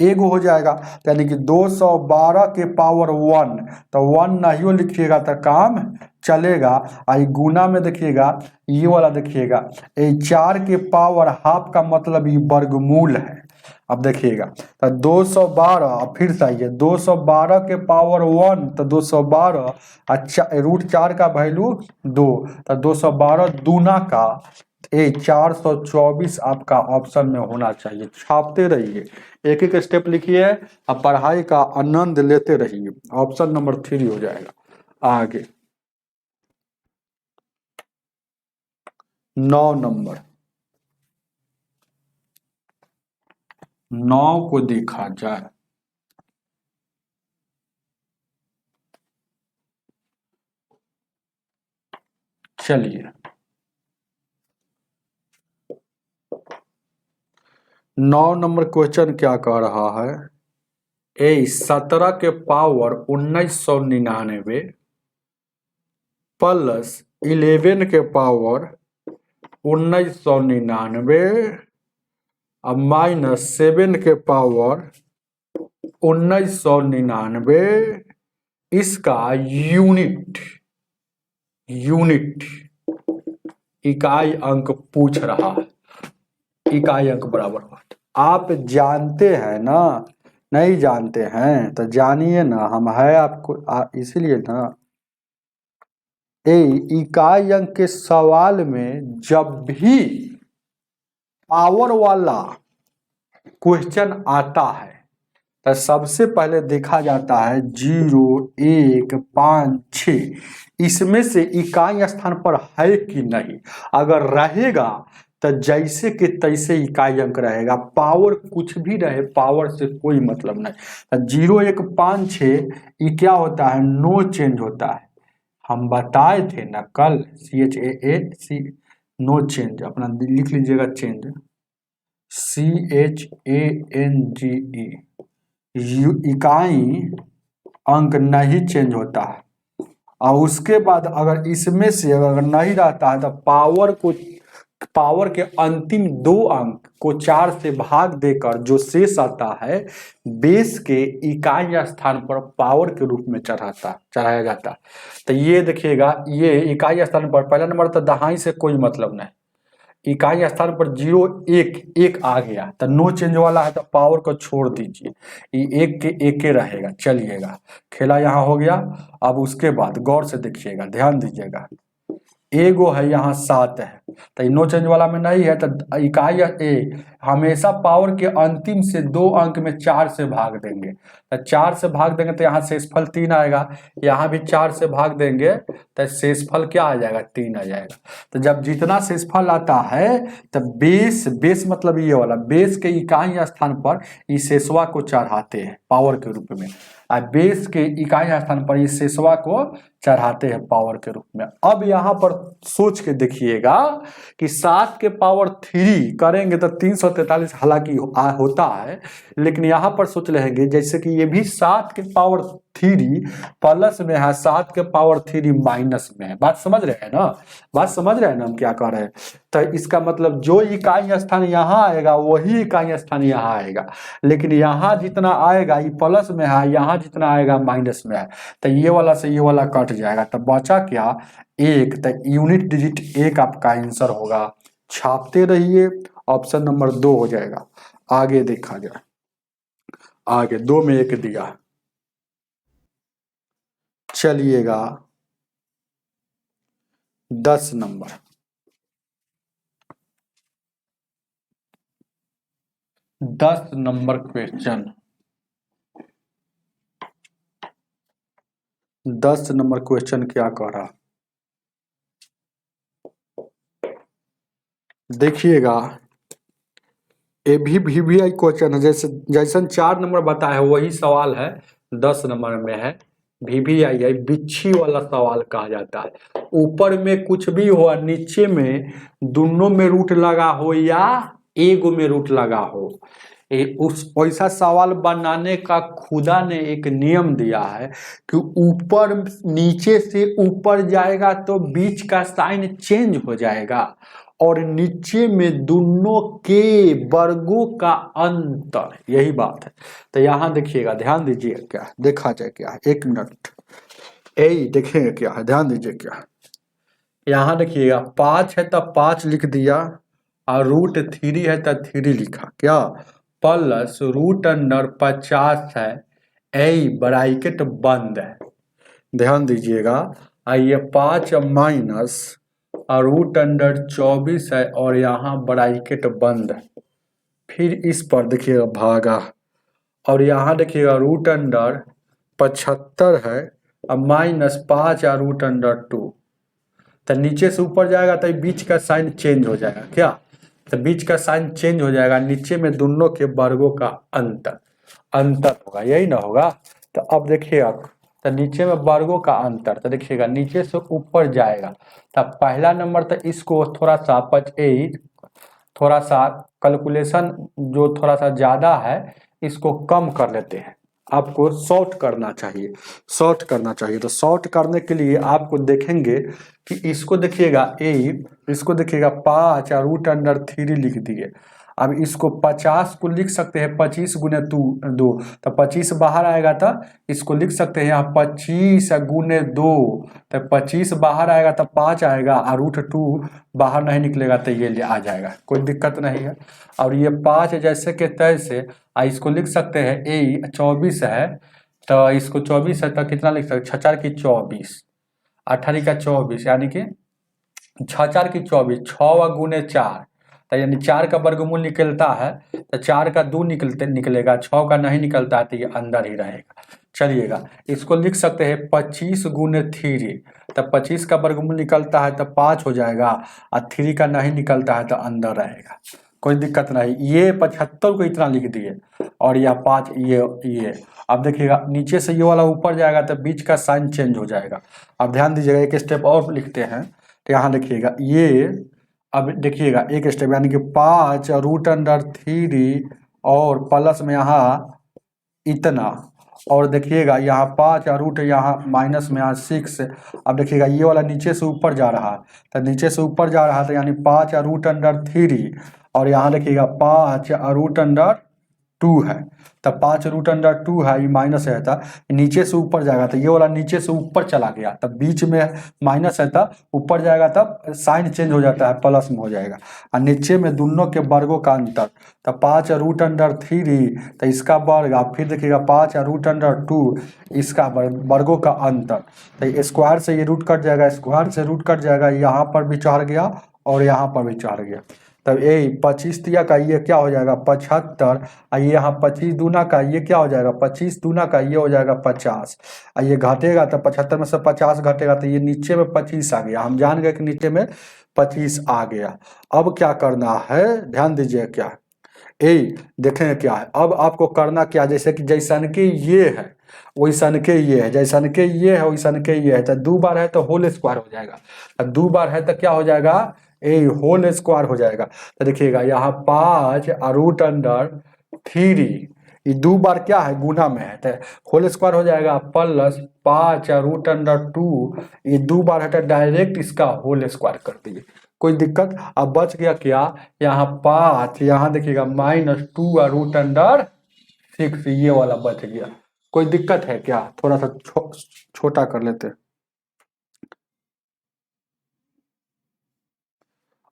एगो हो जाएगा। यानी कि 212 के पावर 1, तो 1 नहीं लिखिएगा तो काम चलेगा। आई गुना में देखिएगा ये वाला देखिएगा, ये 4 के पावर हाफ का मतलब ये वर्गमूल है। अब देखिएगा तो 212 फिर से आइए, 212 के पावर 1 तो 212, अच्छा √4 का वैल्यू 2, तो 212 दूना का 424 आपका ऑप्शन में होना चाहिए। छापते रहिए, एक एक स्टेप लिखिए, अब पढ़ाई का आनंद लेते रहिए। ऑप्शन नंबर 3 हो जाएगा। आगे 9 नंबर, 9 को देखा जाए। चलिए 9 नंबर क्वेश्चन क्या कह रहा है, 17 के पावर 1999 प्लस 11 के पावर 1999 अब माइनस 7 के पावर 1999, इसका यूनिट इकाई अंक पूछ रहा है। इकाई अंक बराबर बात आप जानते हैं ना, नहीं जानते हैं तो जानिए ना, हम है आपको इसीलिए ना। इकाई अंक के सवाल में जब भी पावर वाला क्वेश्चन आता है तो सबसे पहले देखा जाता है 0, 1, 5, 6, इसमें से इकाई स्थान पर है कि नहीं। अगर रहेगा तो जैसे कि तैसे इकाई अंक रहेगा, पावर कुछ भी रहे, पावर से कोई मतलब नहीं। 0, 1, 5, 6 ये क्या होता है, नो चेंज होता है। हम बताए थे ना कल, CHAAC नो चेंज, अपना लिख लीजिएगा चेंज, CHANGE, इकाई अंक नहीं चेंज होता है। और उसके बाद अगर इसमें से अगर नहीं रहता है तो पावर के अंतिम 2 अंक को 4 से भाग देकर जो शेष आता है बेस के इकाई स्थान पर पावर के रूप में चढ़ाया जाता है। तो ये देखिएगा, ये इकाई स्थान पर पहला नंबर तो दहाई से कोई मतलब नहीं, इकाई स्थान पर 0, 1 आ गया तो नो चेंज वाला है तो पावर को छोड़ दीजिए, ये एक के एक रहेगा। चलिएगा खेला यहाँ हो गया। अब उसके बाद गौर से देखिएगा, ध्यान दीजिएगा, एगो है यहाँ 7 है तो नो चेंज वाला में नहीं है, तो इकाई हमेशा पावर के अंतिम से 2 अंक में 4 से भाग देंगे, तो 4 से भाग देंगे तो यहाँ शेषफल 3 आएगा, यहाँ भी 4 से भाग देंगे तो शेषफल क्या आ जाएगा, 3 आ जाएगा। तो जब जितना शेषफल आता है तो बेस मतलब ये वाला बेस के इकाई स्थान पर इस शेषवा को चढ़ाते हैं पावर के रूप में, और बेस के इकाई स्थान पर इस शेषवा को चढ़ाते हैं पावर के रूप में। अब यहाँ पर सोच के देखिएगा कि 7 के पावर 3 करेंगे तो 343 हालांकि होता है, लेकिन यहाँ पर सोच लेंगे जैसे कि ये भी 7 के पावर 3 प्लस में है, 7 के पावर 3 माइनस में है। बात समझ रहे हैं ना, बात समझ रहे हैं ना हम क्या कर रहे हैं। तो इसका मतलब जो इकाई स्थान यहाँ आएगा वही इकाई स्थान यहाँ आएगा, लेकिन यहाँ जितना आएगा ये प्लस में है, यहाँ जितना आएगा माइनस में है, तो ये वाला से ये वाला कट जाएगा, तो बचा क्या, 1, तो यूनिट डिजिट 1 आपका आंसर होगा। छापते रहिए, ऑप्शन नंबर 2 हो जाएगा। आगे देखा जाए, आगे 2 में 1 दिया। चलिएगा 10 number, 10 number question, 10 number question क्या कह रहा, देखिएगा ये भी VVI क्वेश्चन है, जैसन 4 नंबर बताया है वही सवाल है 10 नंबर में है। VVI है, बिच्छी वाला सवाल कहा जाता है। ऊपर में कुछ भी हो, नीचे में दोनों में रूट लगा हो या एक में रूट लगा हो, उस वैसा सवाल बनाने का खुदा ने एक नियम दिया है कि ऊपर नीचे से ऊपर जाएगा तो बीच का साइन चेंज हो जाएगा, और नीचे में दोनों के वर्गों का अंतर, यही बात है। तो यहाँ देखिएगा, ध्यान दीजिए क्या देखा जाए, क्या 1 मिनट, यही देखेंगे क्या है, ध्यान दीजिए क्या। यहाँ देखिएगा 5 है तो 5 लिख दिया, और रूट 3 है तो 3 लिखा, क्या प्लस रूट अंडर 50 है, ए ब्रैकेट बंद है। ध्यान दीजिएगा, ये 5 माइनस और रूट अंडर 24 है, और यहाँ ब्रैकेट बंद है। फिर इस पर देखिएगा भागा, और यहाँ देखिएगा रूट अंडर 75 है और माइनस 5 और रूट अंडर 2। तो नीचे से ऊपर जाएगा तो बीच का साइन चेंज हो जाएगा, क्या तो बीच का साइन चेंज हो जाएगा, नीचे में दोनों के वर्गों का अंतर होगा, यही ना होगा। तो अब देखिएगा, तो नीचे में वर्गों का अंतर, तो देखिएगा नीचे से ऊपर जाएगा, तो पहला नंबर तो इसको थोड़ा सा थोड़ा सा कैलकुलेशन जो थोड़ा सा ज़्यादा है इसको कम कर लेते हैं। आपको शॉर्ट करना चाहिए, तो शॉर्ट करने के लिए आपको देखेंगे कि इसको देखिएगा इसको देखिएगा 5 और रूट अंडर 3 लिख दिए। अब इसको 50 को लिख सकते हैं 25 गुने 2, तो 25 बाहर आएगा तो इसको लिख सकते हैं यहाँ 25 गुने 2, तो 25 बाहर आएगा तो 5 आएगा, और रूट 2 बाहर नहीं निकलेगा तो ये आ जाएगा, कोई दिक्कत नहीं है। और ये 5 जैसे के तैसे इसको लिख सकते हैं 24 है, तो इसको 24 है तो कितना लिख सकते, 6 की 24, 18 का 24, यानी कि 6 की 24, 6 गुने 4, तो यानी 4 का वर्गमूल निकलता है तो 4 का 2 निकलेगा, 6 का नहीं निकलता है तो ये अंदर ही रहेगा। चलिएगा इसको लिख सकते हैं 25 गुने 3, तो 25 का वर्गमूल निकलता है तो 5 हो जाएगा, और 3 का नहीं निकलता है तो अंदर रहेगा, कोई दिक्कत नहीं। ये 75 को इतना लिख दिए, और यह 5 ये अब देखिएगा नीचे से ये वाला ऊपर जाएगा तो बीच का साइन चेंज हो जाएगा। अब ध्यान दीजिएगा, एक स्टेप और लिखते हैं, तो यहाँ देखिएगा ये, अब देखिएगा एक स्टेप, यानी कि 5 रूट अंडर 3 और प्लस में यहाँ इतना, और देखिएगा यहाँ 5 और रूट यहाँ माइनस में यहाँ 6। अब देखिएगा ये वाला नीचे से ऊपर जा रहा है, तो नीचे से ऊपर जा रहा था, यानी 5 और रूट अंडर 3, और यहाँ देखिएगा 5 और रूट अंडर 2 है, तो 5 रूट अंडर 2 है, ये माइनस है, था नीचे से ऊपर जाएगा तो ये वाला नीचे से ऊपर चला गया, तब बीच में माइनस है, तब ऊपर जाएगा तब साइन चेंज हो जाता है, प्लस में हो जाएगा, और नीचे में दोनों के वर्गों का अंतर, तो 5 रूट अंडर 3 तो इसका वर्ग, आप फिर देखिएगा 5 रूट अंडर 2 इसका वर्गों का अंतर, तो स्क्वायर से ये रूट कट जाएगा, स्क्वायर से रूट कट जाएगा, यहाँ पर भी चढ़ गया और यहाँ पर भी चढ़ गया, तब ये 25 तिया का ये क्या हो जाएगा 75, और ये यहाँ 25 दूना का ये क्या हो जाएगा 25 दूना का ये हो जाएगा 50, और ये घटेगा तो 75 में से 50 घटेगा तो ये नीचे में 25 आ गया, हम जान गए कि नीचे में 25 आ गया। अब क्या करना है, ध्यान दीजिए, क्या देखें क्या है, अब आपको करना क्या, जैसे कि जैसन के ये है वैसन के ये है, जैसन के ये है वैसन के ये है, तो 2 बार है तो होल स्क्वायर हो जाएगा, अब 2 बार है तो क्या हो जाएगा होल स्क्वायर हो जाएगा। तो देखिएगा यहाँ 5 रूट अंडर 3, ये 2 बार क्या है गुना में है, तो होल स्क्वायर हो जाएगा, प्लस 5 रूट अंडर 2, ये 2 बार है तो डायरेक्ट इसका होल स्क्वायर कर दीजिए, कोई दिक्कत। अब बच गया क्या, यहाँ 5, यहाँ देखिएगा -2 रूट अंडर 6, ये वाला बच गया, कोई दिक्कत है क्या, थोड़ा सा छोटा कर लेते।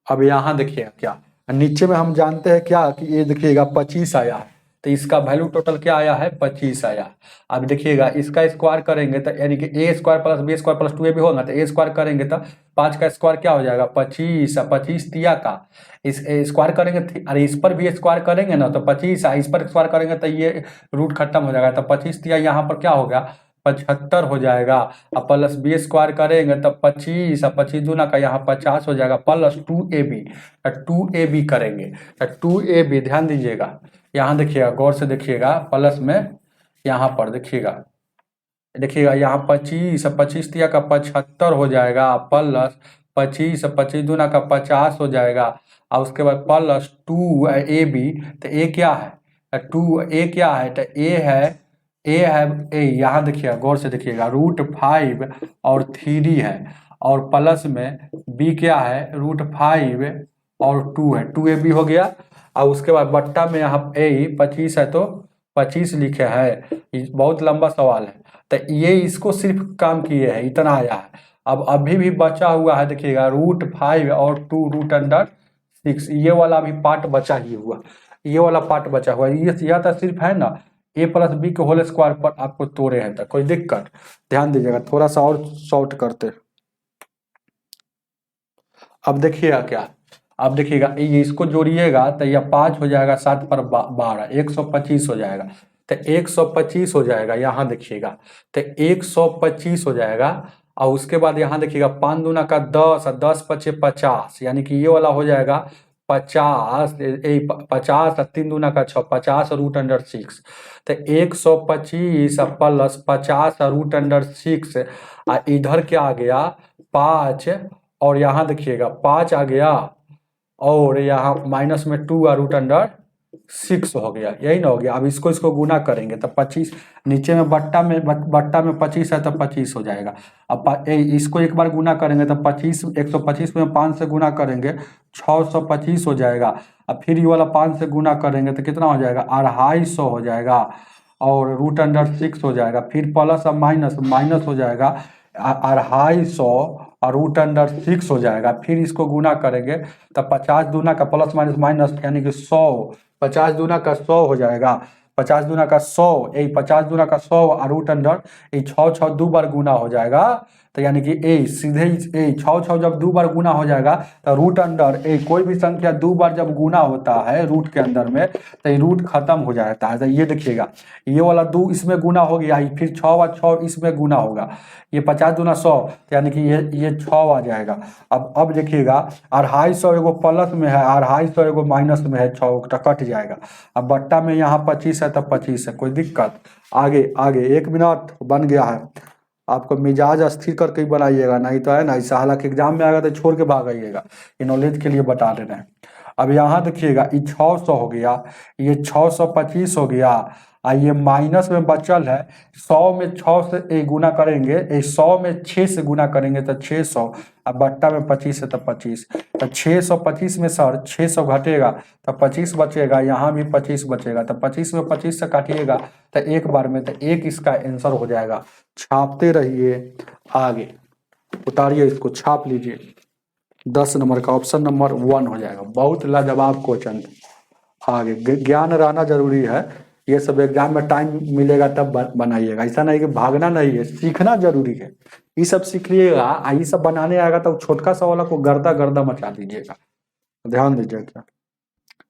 अब यहाँ देखिएगा क्या, नीचे में हम जानते हैं क्या कि ये देखिएगा 25 आया है, तो इसका वैल्यू टोटल क्या आया है 25 आया। अब देखिएगा इसका स्क्वायर करेंगे तो यानी कि a square plus b square plus 2ab होगा, तो ए स्क्वायर करेंगे तो 5 का स्क्वायर क्या हो जाएगा 25, 25 तिया का इस स्क्वायर करेंगे, अरे इस पर भी स्क्वायर करेंगे ना तो 25, इस पर स्क्वायर करेंगे तो ये रूट खत्म हो जाएगा, तो 25 तिया यहाँ पर क्या हो गया 75 हो जाएगा। अब प्लस बी स्क्वायर करेंगे तब 25, अब 25 दूना का यहाँ 50 हो जाएगा, प्लस 2ab, 2ab करेंगे तो 2ab, ध्यान दीजिएगा यहाँ देखिएगा, गौर से देखिएगा, प्लस में यहाँ पर देखिएगा, यहाँ 25, 25 तिया का 75 हो जाएगा, प्लस 25, 25 दूना का 50 हो जाएगा, और उसके बाद प्लस 2ab, तो ए क्या है, ए क्या है, तो ए है यहाँ देखिएगा, गौर से देखिएगा, √5 और 3 है, और प्लस में बी क्या है, √5 और 2 है, 2ab हो गया। और उसके बाद बट्टा में यहाँ ए 25 है तो 25 लिखे है। बहुत लंबा सवाल है, तो ये इसको सिर्फ काम किए हैं, इतना आया है। अब अभी भी बचा हुआ है, देखिएगा, √5 और 2 √6, ये वाला भी पार्ट बचा ही हुआ, ये वाला पार्ट बचा हुआ, ये यह तो सिर्फ है ना a + b के होल स्क्वायर पर आपको तोड़े हैं, तो कोई दिक्कत, ध्यान दीजिएगा, थोड़ा सा और शॉर्ट करते। अब देखिएगा क्या, अब देखिएगा ये इसको जोड़िएगा तो यह 5 हो जाएगा, 7 पर 12, 125 हो जाएगा, तो 125 हो जाएगा, यहाँ देखिएगा, तो 125 हो जाएगा। और उसके बाद यहाँ देखिएगा 5 दूना का 10, 10 पचे 50, यानी कि ये वाला हो जाएगा 50, 50, 3 दूना का 6, 50 √6, तो 125 प्लस 50 √6, इधर क्या आ गया 5, और यहाँ देखिएगा 5 आ गया, और यहाँ माइनस में 2 √6 हो गया, यही ना हो गया। अब इसको गुना करेंगे तो 25, नीचे में बट्टा में 25 है तो 25 हो जाएगा। अब इसको एक बार गुना करेंगे तो 25, 125 में 5 से गुना करेंगे 625 हो जाएगा। अब फिर ये वाला 5 से गुना करेंगे तो कितना हो जाएगा, 250 हो जाएगा, और √6 हो जाएगा, फिर प्लस अब माइनस हो जाएगा 250 और √6 हो जाएगा। फिर इसको गुना करेंगे तब 50 दूना का प्लस माइनस यानी कि 100, 50 दूना का 100 हो जाएगा, 50 दूना का 100, 50 दूना का 100 और √6 6 2 बार गुना हो जाएगा, तो यानी कि सीधे 6 जब 2 बार गुना हो जाएगा तो √, कोई भी संख्या 2 बार जब गुना होता है रूट के अंदर में तो ये रूट खत्म हो जाता है। तो ये देखिएगा, ये वाला 2 इसमें गुना हो गया, फिर 6 और 6 इसमें गुना होगा, ये 50 दूना 100, यानी कि ये 6 आ जाएगा। अब देखिएगा 250 एगो प्लस में है, 250 एगो माइनस में है, 6 कट जाएगा। अब बट्टा में यहाँ 25 है तब 25 है, कोई दिक्कत। आगे 1 मिनट बन गया है, आपको मिजाज स्थिर करके ही बनाइएगा, नहीं तो है ना ऐसा, हालांकि एग्जाम में आएगा तो छोड़ के भागाइएगा, ये नॉलेज के लिए बता देना है। अब यहाँ देखिएगा ये 600 हो गया, ये 625 हो गया, ये माइनस में बचल है 100 में 6 से गुना करेंगे, 100 में 6 से गुना करेंगे तो 600, अब बट्टा में 25 है तो 25, तो 625 में सर 600 घटेगा तो 25 बचेगा, यहाँ भी 25 बचेगा, तो 25 में 25 से काटिएगा तो एक बार में, तो 1 इसका आंसर हो जाएगा। छापते रहिए, आगे उतारिए, इसको छाप लीजिए, 10 नंबर का ऑप्शन नंबर 1 हो जाएगा। बहुत लाजवाब क्वेश्चन। आगे ज्ञान रहना जरूरी है, ये सब एग्जाम में टाइम मिलेगा तब बनाइएगा, ऐसा नहीं कि भागना नहीं है, सीखना जरूरी है, ये सब सीखिएगा, ये सब बनाने आएगा तो छोटका सा वाला को गर्दा मचा दीजिएगा, ध्यान दीजिएगा।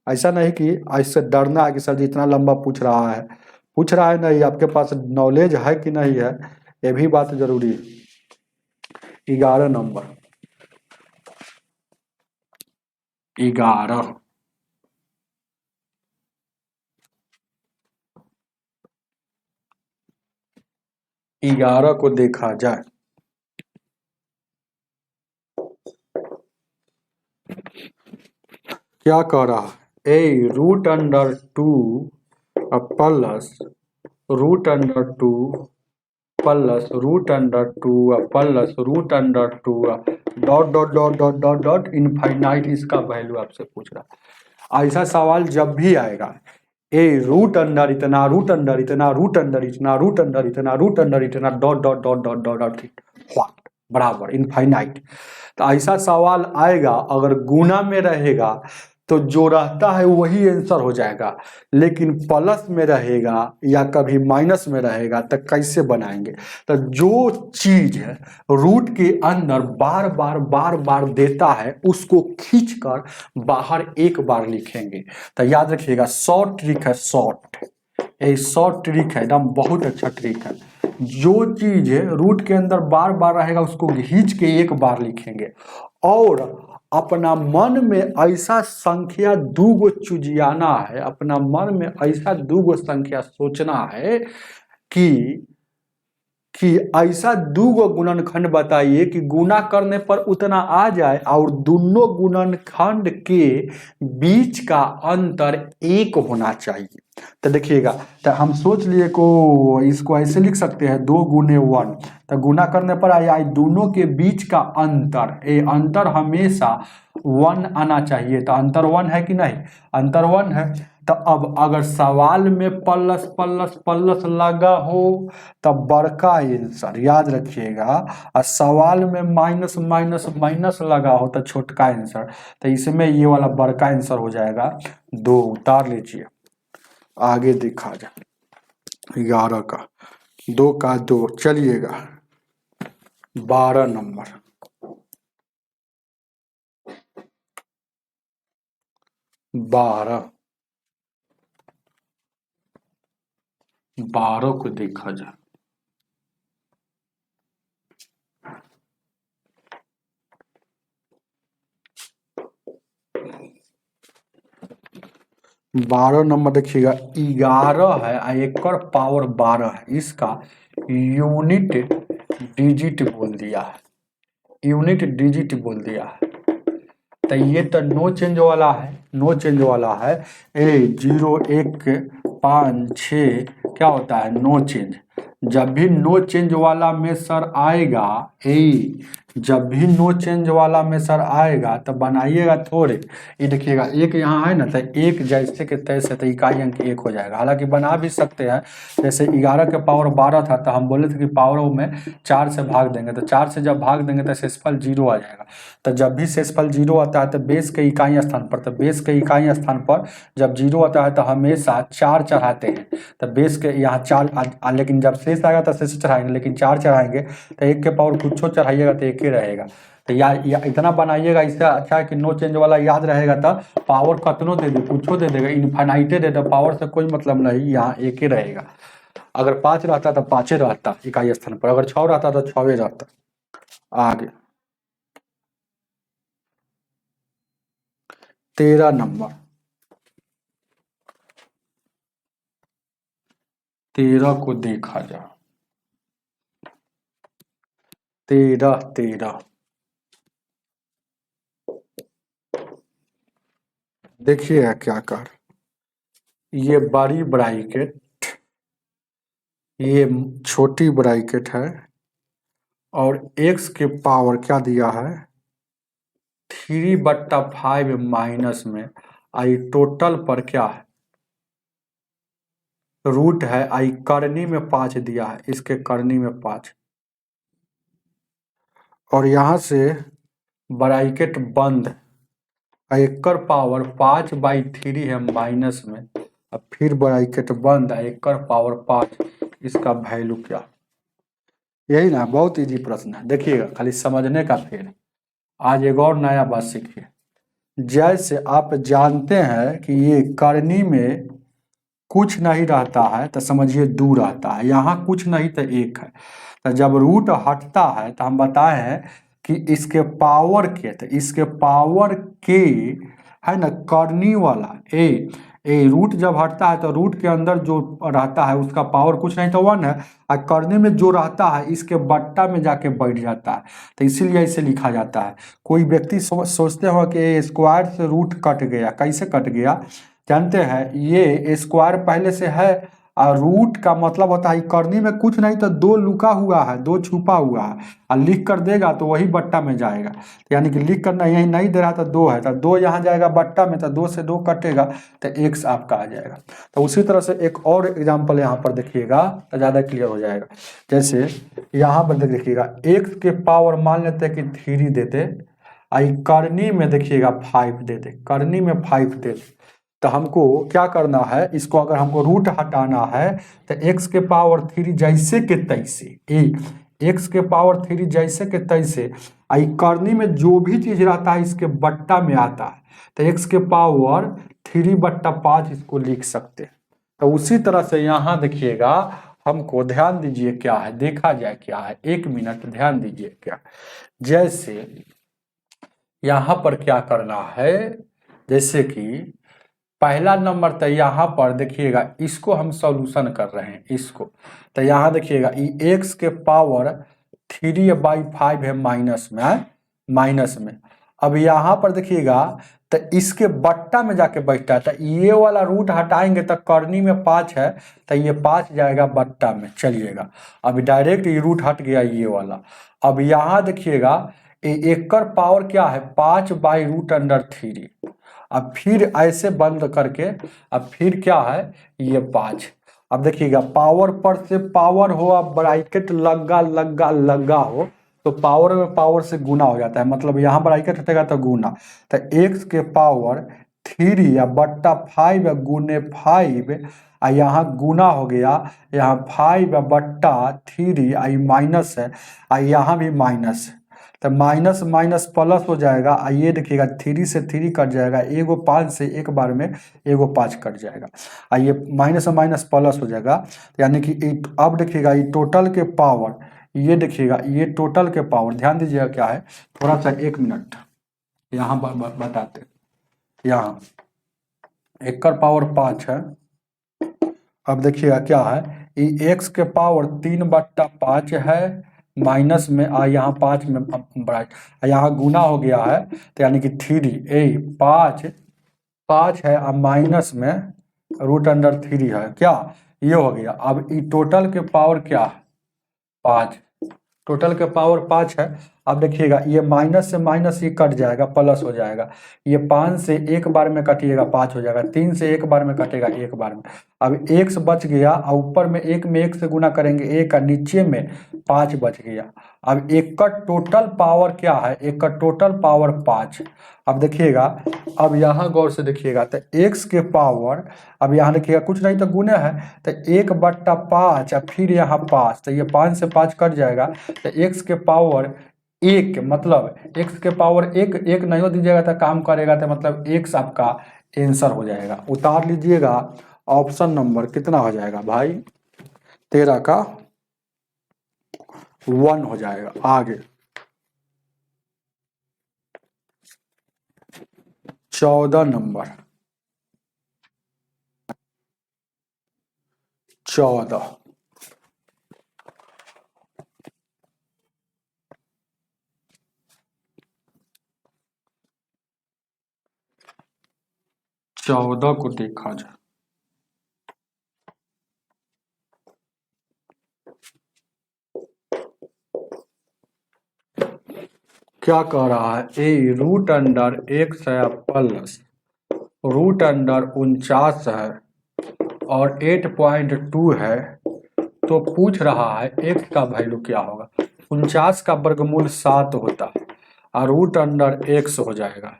ऐसा नहीं कि ऐसे डरना है कि सर जी इतना लंबा पूछ रहा है नहीं, आपके पास नॉलेज है कि नहीं है, ये भी बात जरूरी है। 11 नंबर, 11 को देखा जाए, क्या कह रहा है, √2 प्लस √2 प्लस √2 प्लस √2 ... इनफाइनाइट इसका वैल्यू आपसे पूछ रहा है। ऐसा सवाल जब भी आएगा, √, इतना √, बराबर इनफाइनाइट, तो ऐसा सवाल आएगा, अगर गुना में रहेगा तो जो रहता है वही आंसर हो जाएगा, लेकिन प्लस में रहेगा या कभी माइनस में रहेगा तो कैसे बनाएंगे। तो जो चीज है रूट के अंदर बार बार देता है उसको खींचकर बाहर एक बार लिखेंगे। तो याद रखिएगा, शॉर्ट ट्रिक है, शॉर्ट ट्रिक है, एकदम बहुत अच्छा ट्रिक है। जो चीज रूट के अंदर बार बार रहेगा उसको खींच के एक बार लिखेंगे, और अपना मन में ऐसा संख्या दूगो चुजियाना है, अपना मन में ऐसा दूगो संख्या सोचना है कि ऐसा दूगो गुणनखंड बताइए कि गुना करने पर उतना आ जाए और दोनों गुणनखंड के बीच का अंतर 1 होना चाहिए। तो देखिएगा, तो हम सोच लिए को इसको ऐसे लिख सकते हैं 2 गुने 1, तो गुना करने पर आया दोनों के बीच का अंतर, ये अंतर हमेशा 1 आना चाहिए। तो अंतर 1 है कि नहीं, अंतर 1 है। तो अब अगर सवाल में प्लस प्लस प्लस लगा हो तब बड़का आंसर याद रखिएगा, और सवाल में माइनस माइनस माइनस लगा हो तो छोटका आंसर। तो इसमें ये वाला बड़का आंसर हो जाएगा 2, उतार लीजिए। आगे दिखा जाए 11 का 2 का 2, चलिएगा 12 नंबर। 12 को देखा जाए। बारह नंबर देखिएगा, 11 है और एक पावर 12 है, इसका यूनिट डिजिट बोल दिया है, यूनिट डिजिट बोल दिया है। तो ये तो नो चेंज वाला है, नो चेंज वाला है। 0 1 5 6 क्या होता है, नो चेंज। जब भी नो चेंज वाला में सर आएगा, जब भी नो चेंज वाला में सर आएगा तो बनाइएगा थोड़े। ये देखिएगा एक यहाँ है ना, तो एक जैसे के तैसे तो इकाई अंक 1 हो जाएगा। हालांकि बना भी सकते हैं, जैसे 11 के पावर 12 था तो हम बोले थे कि पावर में 4 से भाग देंगे, तो 4 से जब भाग देंगे तो शेषफल 0 आ जाएगा। तो जब भी शेषफल 0 आता है तो बेस के इकाई स्थान पर, तो बेस के इकाई स्थान पर जब 0 आता है तो हमेशा 4 चढ़ाते हैं। तो बेस के यहाँ 4 लेकिन जब शेष आएगा तो शेष चढ़ाएंगे, लेकिन 4 चढ़ाएंगे तो 1 के पावर कुछ चढ़ाइएगा तो 1 ही रहेगा। तो या इतना बनाइएगा, इससे अच्छा है कि नो चेंज वाला याद रहेगा। तो पावर कतनो दे दे, कुछ दे देगा, इनफाइनाइटे दे दे, पावर से कोई मतलब नहीं, यहाँ 1 ही रहेगा। अगर 5 रहता तो 5 रहता इकाई स्थान पर, अगर 6 रहता तो 6 रहता। आगे 13 नंबर, 13 को देखा जा। 13 देखिए क्या कर, ये बड़ी ब्रैकेट, ये छोटी ब्रैकेट है, और x के पावर क्या दिया है 3/5 माइनस में आई टोटल पर क्या है रूट है, आई करनी में 5 दिया है, इसके करनी में 5, और यहां से ब्रैकेट बंद, एकर पावर 5/3 है माइनस में, अब फिर ब्रैकेट बंद है, एकर पावर 5, इसका वैल्यू क्या, यही ना। बहुत इजी प्रश्न है, देखिएगा खाली समझने का। फिर आज एक और नया बात सीखिए। जैसे आप जानते हैं कि ये करनी में कुछ नहीं रहता है तो समझिए 2 रहता है, यहाँ कुछ नहीं तो 1 है। तो जब रूट हटता है तो हम बताए हैं कि इसके पावर के, तो इसके पावर के है ना करनी वाला ए रूट जब हटता है तो रूट के अंदर जो रहता है उसका पावर कुछ नहीं तो 1 है, और करने में जो रहता है इसके बट्टा में जाके बैठ जाता है, तो इसीलिए इसे लिखा जाता है। कोई व्यक्ति सोचते हो कि स्क्वायर से रूट कट गया, कैसे कट गया जानते हैं, ये स्क्वायर पहले से है और रूट का मतलब होता है करनी में कुछ नहीं तो 2 लुका हुआ है, 2 छुपा हुआ है, और लिख कर देगा तो वही बट्टा में जाएगा। यानी कि लिख कर यही नहीं दे रहा तो 2 है, तो 2 यहाँ जाएगा बट्टा में, तो 2 से 2 कटेगा तो x आपका आ जाएगा। तो उसी तरह से एक और एग्जाम्पल यहाँ पर देखिएगा तो ज़्यादा क्लियर हो जाएगा। जैसे यहाँ पर देखिएगा x के पावर मान लेते हैं कि 3 देते, आई करनी में देखिएगा 5 देते, करनी में 5 देते, तो हमको क्या करना है, इसको अगर हमको रूट हटाना है तो x के पावर 3 जैसे के तैसे, x के पावर 3 जैसे के तैसे, आई करनी में जो भी चीज रहता है इसके बट्टा में आता है, तो x के पावर 3/5 इसको लिख सकते हैं। तो उसी तरह से यहाँ देखिएगा हमको ध्यान दीजिए क्या है, देखा जाए क्या है, 1 मिनट ध्यान दीजिए क्या। जैसे यहाँ पर क्या करना है, जैसे कि पहला नंबर तो यहाँ पर देखिएगा, इसको हम सॉल्यूशन कर रहे हैं इसको, तो यहाँ देखिएगा ये x के पावर 3/5 है माइनस में। अब यहाँ पर देखिएगा तो इसके बट्टा में जाके बैठता है, तो ये वाला रूट हटाएंगे तो करनी में 5 है, तो ये 5 जाएगा बट्टा में। चलिएगा अभी डायरेक्ट ये रूट हट गया ये वाला। अब यहाँ देखिएगा एकर पावर क्या है, 5/√3। अब फिर ऐसे बंद करके अब फिर क्या है ये 5। अब देखिएगा पावर पर से पावर हो, अब ब्रैकेट लगा हो तो पावर में पावर से गुना हो जाता है, मतलब यहाँ ब्रैकेट हटेगा तो गुना, तो x के पावर 3 या बट्टा 5 या गुने 5, यहाँ गुना हो गया, यहाँ 5 या बट्टा 3, आई माइनस है, यहाँ भी माइनस है, तो माइनस माइनस प्लस हो जाएगा। ये देखिएगा 3 से 3 कट जाएगा, एगो 5 से एक बार में एगो 5 कट जाएगा, ये माइनस माइनस प्लस हो जाएगा, यानी कि अब देखिएगा ये टोटल के पावर, ये देखिएगा ये टोटल के पावर, ध्यान दीजिएगा क्या है, थोड़ा सा 1 मिनट यहाँ बताते। यहाँ एक कर पावर 5 है। अब देखिएगा क्या है, ये x के पावर 3/5 है, माइनस में यहाँ 5 में ब्राइट, यहाँ गुना हो गया है, तो यानी कि 3 5 है, अब माइनस में √3 है, क्या ये हो गया। अब ये टोटल के पावर क्या है 5, टोटल के पावर 5 है। अब देखिएगा ये माइनस से माइनस ये कट जाएगा, प्लस हो जाएगा, ये 5 से एक बार में कटिएगा 5 हो जाएगा, 3 से एक बार में कटेगा एक बार में। अब x बच गया, और ऊपर में 1 में 1 से गुना करेंगे 1, और नीचे में 5 बच गया। अब एक का टोटल पावर क्या है, एक का टोटल पावर 5। अब देखिएगा, अब यहाँ गौर से देखिएगा, तो x के पावर, अब यहाँ देखिएगा कुछ नहीं तो गुने है, तो 1/5 और फिर यहाँ 5, तो ये 5 से 5 कट जाएगा, तो x के पावर 1, मतलब x के पावर 1 नहीं हो दीजिएगा तो काम करेगा, तो मतलब x आपका आंसर हो जाएगा। उतार लीजिएगा, ऑप्शन नंबर कितना हो जाएगा भाई, 13 का 1 हो जाएगा। आगे 14 नंबर, 14 को देखा जाए, क्या कह रहा है, ए √x है प्लस √49 है और 8.2 है, तो पूछ रहा है x का वैल्यू क्या होगा। 49 का वर्गमूल 7 होता है, और √x हो जाएगा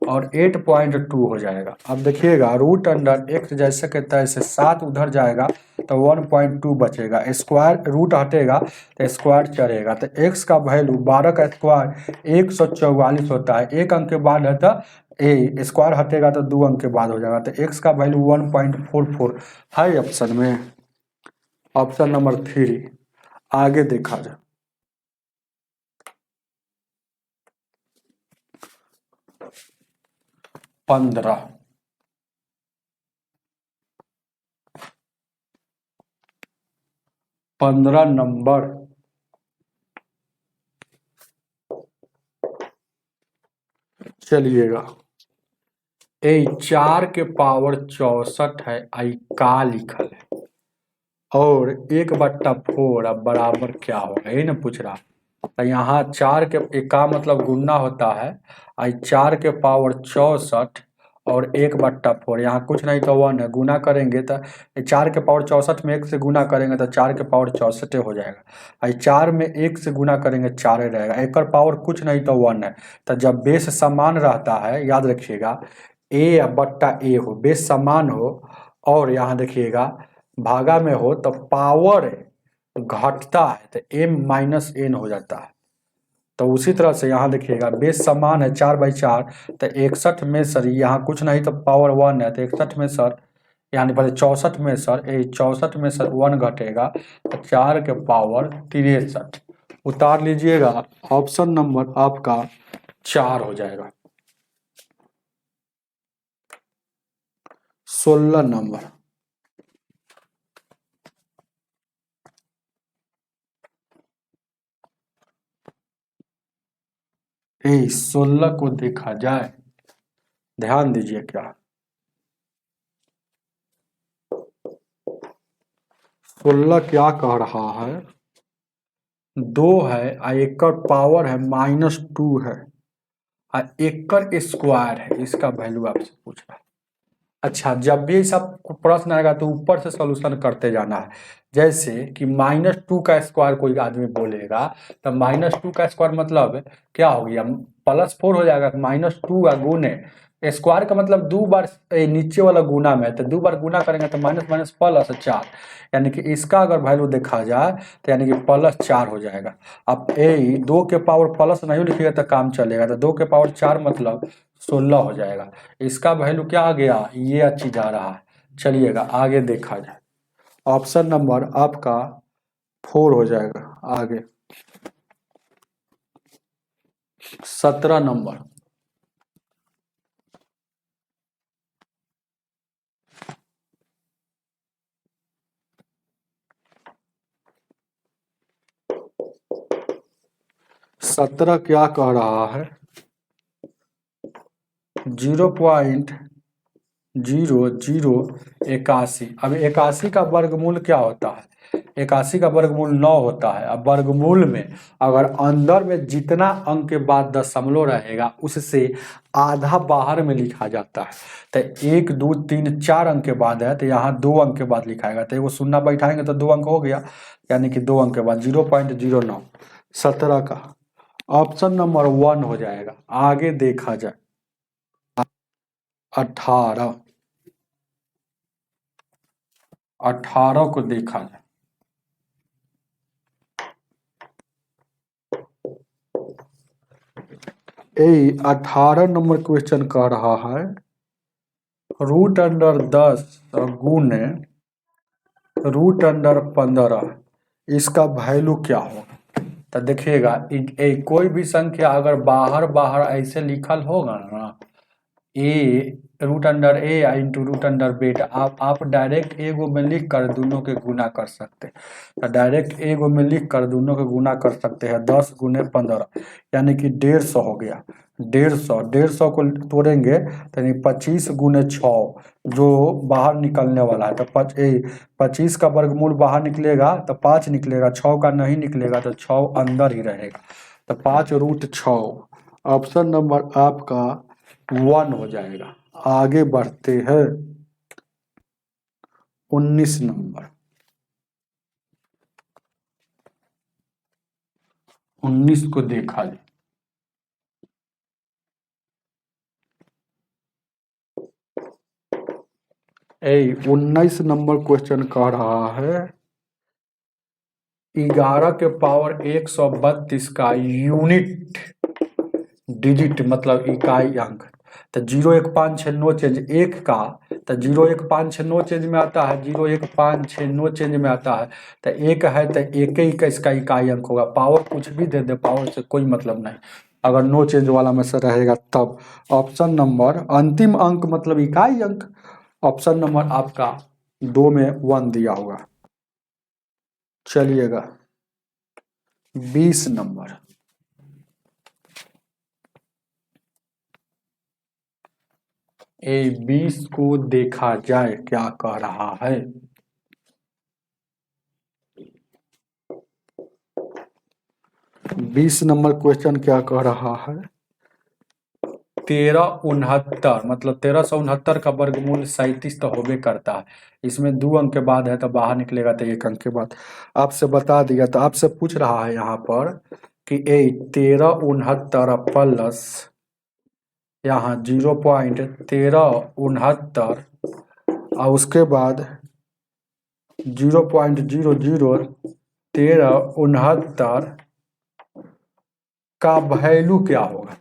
और 8.2 हो जाएगा। अब देखिएगा √x जैसे के तैसे 7 उधर जाएगा तो 1.2 बचेगा, स्क्वायर रूट हटेगा तो स्क्वायर चढ़ेगा, तो x का वैल्यू 12 का स्क्वायर 144 होता है, एक अंक के बाद है तो स्क्वायर हटेगा तो 2 अंक के बाद हो जाएगा, तो x का वैल्यू 1.44 है ऑप्शन में, ऑप्शन नंबर 3। आगे देखा जाए, 15 नंबर, चलिएगा 4 के पावर 64 है, आई का लिखल है, और 1/4 अब बराबर क्या होगा, यही ना पूछ रहा। तो यहाँ 4 के का मतलब गुना होता है, आई 4 के पावर 64 और 1/4, यहाँ कुछ नहीं तो 1 है, गुना करेंगे तो 4 के पावर 64 में 1 से गुना करेंगे तो 4 के पावर 64 हो जाएगा, आई 4 में 1 से गुना करेंगे 4 रहेगा, एक पावर कुछ नहीं तो 1 है। तो जब बेस समान रहता है, याद रखिएगा a/a हो, बेस समान हो, और यहाँ देखिएगा भागा में हो तो पावर घटता है तो m-n हो जाता है। तो उसी तरह से यहाँ देखिएगा बेस समान है 4/4, तो 61 में सर यहाँ कुछ नहीं तो पावर 1 है, तो 61 में सर यानी पहले 64 में सर 64 में सर 1 घटेगा तो 4 के पावर 63 उतार लीजिएगा। ऑप्शन नंबर आपका 4 हो जाएगा। 16 नंबर, 16 को देखा जाए, ध्यान दीजिए क्या 16 क्या कह रहा है, 2 है और एक पावर है -2 है और एक स्क्वायर है, इसका वैल्यू आपसे पूछ रहा है। अच्छा, जब भी सब प्रश्न आएगा तो ऊपर से सॉल्यूशन करते जाना है। जैसे कि -2 का स्क्वायर कोई आदमी बोलेगा तो -2 का स्क्वायर मतलब क्या हो गया, +4 हो जाएगा। -2 का गुने स्क्वायर का मतलब 2 बार नीचे वाला गुना में, तो 2 बार गुना करेंगे तो माइनस माइनस +4, यानी कि इसका अगर वैल्यू देखा जाए तो यानी कि +4 हो जाएगा। अब 2 के पावर प्लस नहीं लिखिएगा तो काम चलेगा, तो 2 के पावर 4 मतलब 16 हो जाएगा। इसका वैल्यू क्या आ गया, ये चीज आ रहा है। चलिएगा आगे देखा जाए, ऑप्शन नंबर आपका 4 हो जाएगा। आगे 17 नंबर, सत्रह क्या कह रहा है, 0.0081। अब 81 का वर्गमूल क्या होता है, 81 का वर्गमूल 9 होता है। अब वर्गमूल में अगर अंदर में जितना अंक के बाद दशमलव रहेगा उससे आधा बाहर में लिखा जाता है। तो 1 2 3 4 अंक के बाद है तो यहाँ 2 अंक के बाद लिखाएगा, तो एगो शून्य बैठाएंगे तो 2 अंक हो गया, यानी कि 2 अंक के बाद 0.09। 17 का ऑप्शन नंबर 1 हो जाएगा। आगे देखा जाए 18, 18 को देखा जाए, ए 18 नंबर क्वेश्चन कह रहा है √10 गुने √15, इसका वैल्यू क्या होगा। तो देखिएगा कोई भी संख्या अगर बाहर बाहर ऐसे लिखल होगा ना, √A इंटू √B, आप डायरेक्ट एगो में लिख कर दोनों के गुना कर सकते हैं। तो डायरेक्ट एगो में लिख कर दोनों के गुना कर सकते हैं, 10 गुने 15 यानी कि 150 हो गया। 150 को तोड़ेंगे तो 25 गुने 6 जो बाहर निकलने वाला है, तो 25 का वर्गमूल बाहर निकलेगा तो 5 निकलेगा, 6 का नहीं निकलेगा तो 6 अंदर ही रहेगा, तो 5√6 ऑप्शन नंबर आपका 1 हो जाएगा। आगे बढ़ते हैं 19 नंबर, 19 को देखा जाए, ए 19 नंबर क्वेश्चन कह रहा है 11 के पावर 132 का यूनिट डिजिट मतलब इकाई अंक, तो 0 1 5 6 9 चेंज एक का, तो 0 1 5 6 9 चेंज में आता है, 0 1 5 6 9 चेंज में आता है, तो एक है तो एक ही का इसका इकाई अंक होगा। पावर कुछ भी दे दे, पावर से कोई मतलब नहीं, अगर नो चेंज वाला में से रहेगा तब। ऑप्शन नंबर अंतिम अंक मतलब इकाई अंक, ऑप्शन नंबर आपका 2 में 1 दिया होगा। चलिएगा 20 नंबर, ए 20 को देखा जाए क्या कह रहा है, 20 नंबर क्वेश्चन क्या कह रहा है 1369 मतलब 1369 का वर्गमूल 37 तो होबे करता है। इसमें 2 अंक के बाद है तो बाहर निकलेगा तो 1 अंक के बाद। आपसे बता दिया, तो आपसे पूछ रहा है यहाँ पर कि 1369 प्लस यहाँ 0.1369 और उसके बाद 0.001369 का वैल्यू क्या होगा।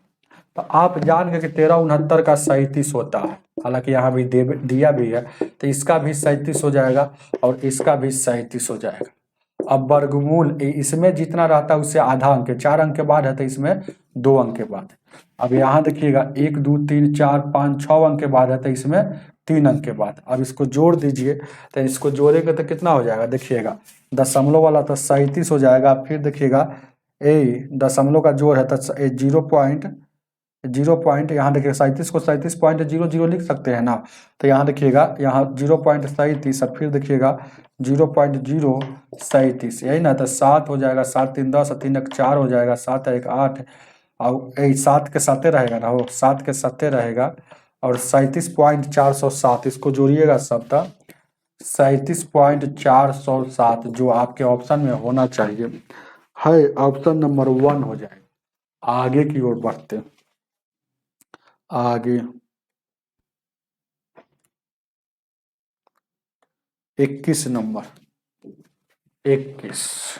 तो आप जान गए कि 1369 का 37 होता है, हालांकि यहाँ भी दिया भी है, तो इसका भी 37 हो जाएगा और इसका भी 37 हो जाएगा। अब वर्गमूल इसमें जितना रहता है उससे आधा अंक, 4 अंक के बाद है तो इसमें 2 अंक के बाद। अब यहाँ देखिएगा 1 2 3 4 5 6 अंक के बाद है तो इसमें 3 अंक के बाद। अब इसको जोड़ दीजिए, तो इसको जोड़ेंगे तो कितना हो जाएगा, देखिएगा दशमलव वाला तो 37 हो जाएगा। फिर देखिएगा दशमलव का जोड़ है तो 0 पॉइंट यहाँ देखिए 37 को 37.00 लिख सकते हैं ना, तो यहाँ देखिएगा यहाँ 0.37 और फिर देखिएगा 0.037, यही ना, तो 7 हो जाएगा, 7 3 10 3 1 4 हो जाएगा, 7 1 8 और 7 के साथे रहेगा ना, वो 7 के साथे रहेगा और 37.407 इसको जोड़िएगा सब तक 37.407 जो आपके ऑप्शन में होना चाहिए है, ऑप्शन नंबर 1 हो जाएगा। आगे की ओर बढ़ते हैं, आगे 21 नंबर 21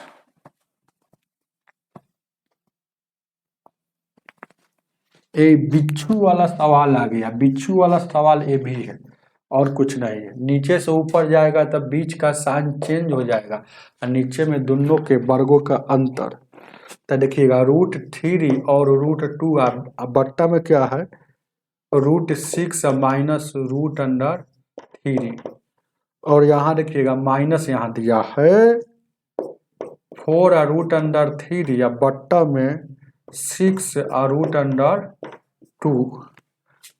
बिच्छू वाला सवाल आ गया। बिच्छू वाला सवाल ये भी है और कुछ नहीं है, नीचे से ऊपर जाएगा तब बीच का साइन चेंज हो जाएगा और नीचे में दोनों के वर्गों का अंतर। तो देखिएगा √3 और √2 अब बट्टा में क्या है, √6 माइनस √3 और यहाँ देखिएगा माइनस यहाँ दिया है 4 √3 या बट्टा में 6 √2,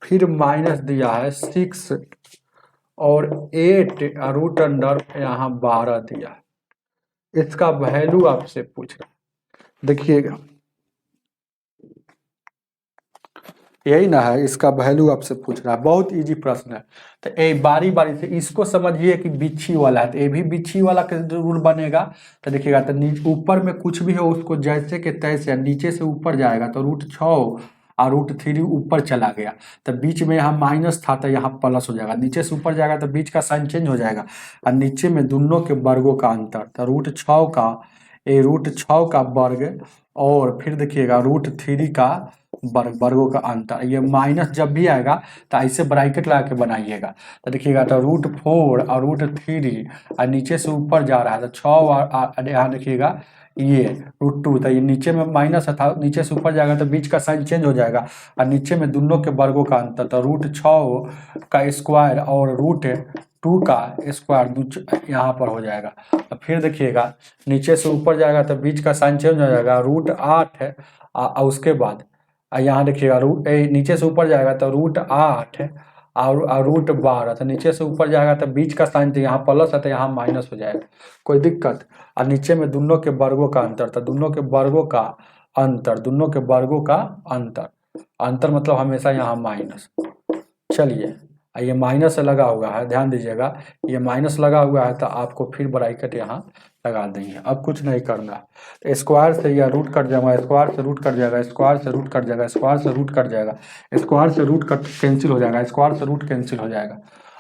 फिर माइनस दिया है 6 और 8 यहाँ 12 दिया। इसका वैल्यू आपसे पूछ रहा है, देखिएगा यही ना है, इसका वैल्यू आपसे पूछ रहा है, बहुत इजी प्रश्न है। तो ये बारी बारी से इसको समझिए कि बिच्छी वाला है, तो ये भी बिच्छी वाला का रूल बनेगा। तो देखिएगा तो ऊपर में कुछ भी हो उसको जैसे के तैसे, नीचे से ऊपर जाएगा तो √6 और √3 ऊपर चला गया, तो बीच में यहाँ माइनस था तो यहाँ प्लस हो जाएगा, नीचे से ऊपर जाएगा तो बीच का साइन चेंज हो जाएगा और नीचे में दोनों के वर्गों का अंतर, तो √6 का √6 का वर्ग और फिर देखिएगा √3 का वर्गों का अंतर। ये माइनस जब भी आएगा तो ऐसे ब्रैकेट लगा के बनाइएगा, तो देखिएगा तो √4 और √3 और नीचे से ऊपर जा रहा है तो 6 और यहाँ देखिएगा ये √2, तो ये नीचे में माइनस था, नीचे से ऊपर जाएगा तो बीच का साइन चेंज हो जाएगा और नीचे में दोनों के वर्गों का अंतर, तो √6 का स्क्वायर और √2 का स्क्वायर यहाँ पर हो जाएगा। और फिर देखिएगा नीचे से ऊपर जाएगा तो बीच का साइन चेंज हो जाएगा, √8 है और उसके बाद यहाँ देखिएगा नीचे से ऊपर जाएगा तो √8 और √12, तो नीचे से ऊपर जाएगा तो बीच का साइन तो यहाँ प्लस है तो यहाँ माइनस हो जाएगा, कोई दिक्कत। और नीचे में दोनों के वर्गों का अंतर, तो दोनों के वर्गों का अंतर, दोनों के वर्गों का अंतर, अंतर मतलब हमेशा यहाँ माइनस। चलिए ये माइनस लगा हुआ है, ध्यान दीजिएगा ये माइनस लगा हुआ है तो आपको फिर ब्रैकेट यहाँ लगा देंगे, अब कुछ नहीं करना। तो स्क्वायर से या रूट कट जाएगा, स्क्वायर से रूट कट जाएगा, स्क्वायर से रूट कट जाएगा, स्क्वायर से रूट कट जाएगा, स्क्वायर से रूट कट कैंसिल हो जाएगा, स्क्वायर से रूट कैंसिल हो जाएगा।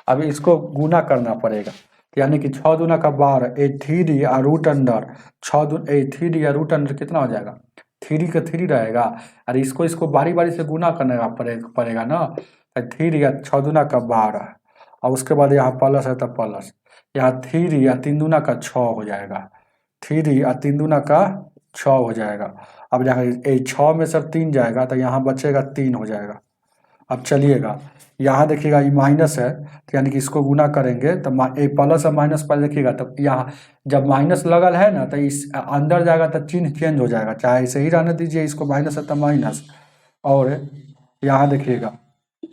अब इसको गुना करना पड़ेगा, यानी कि 6 दूना का 12, 3 या रूट अंडर 3 या रूट अंडर कितना हो जाएगा, 3 का 3 रहेगा और इसको बारी बारी से गुना करने का पड़ेगा ना, 3 या 6 दूना का 12 और उसके बाद यहाँ प्लस है तो प्लस, यहाँ 3 या 3 दूना का 6 हो जाएगा, 3 या 3 दूना का 6 हो जाएगा। अब यहाँ 6 में से 3 जाएगा तो यहाँ बचेगा 3 हो जाएगा। अब चलिएगा यहाँ देखिएगा ये माइनस है तो यानी कि इसको गुना करेंगे तो प्लस और माइनस पर देखिएगा, तो यहाँ जब माइनस लगल है ना तो इस अंदर जाएगा तो चिन्ह चेंज हो जाएगा, चाहे इसे ही रहने दीजिए, इसको माइनस है तो माइनस। और यहाँ देखिएगा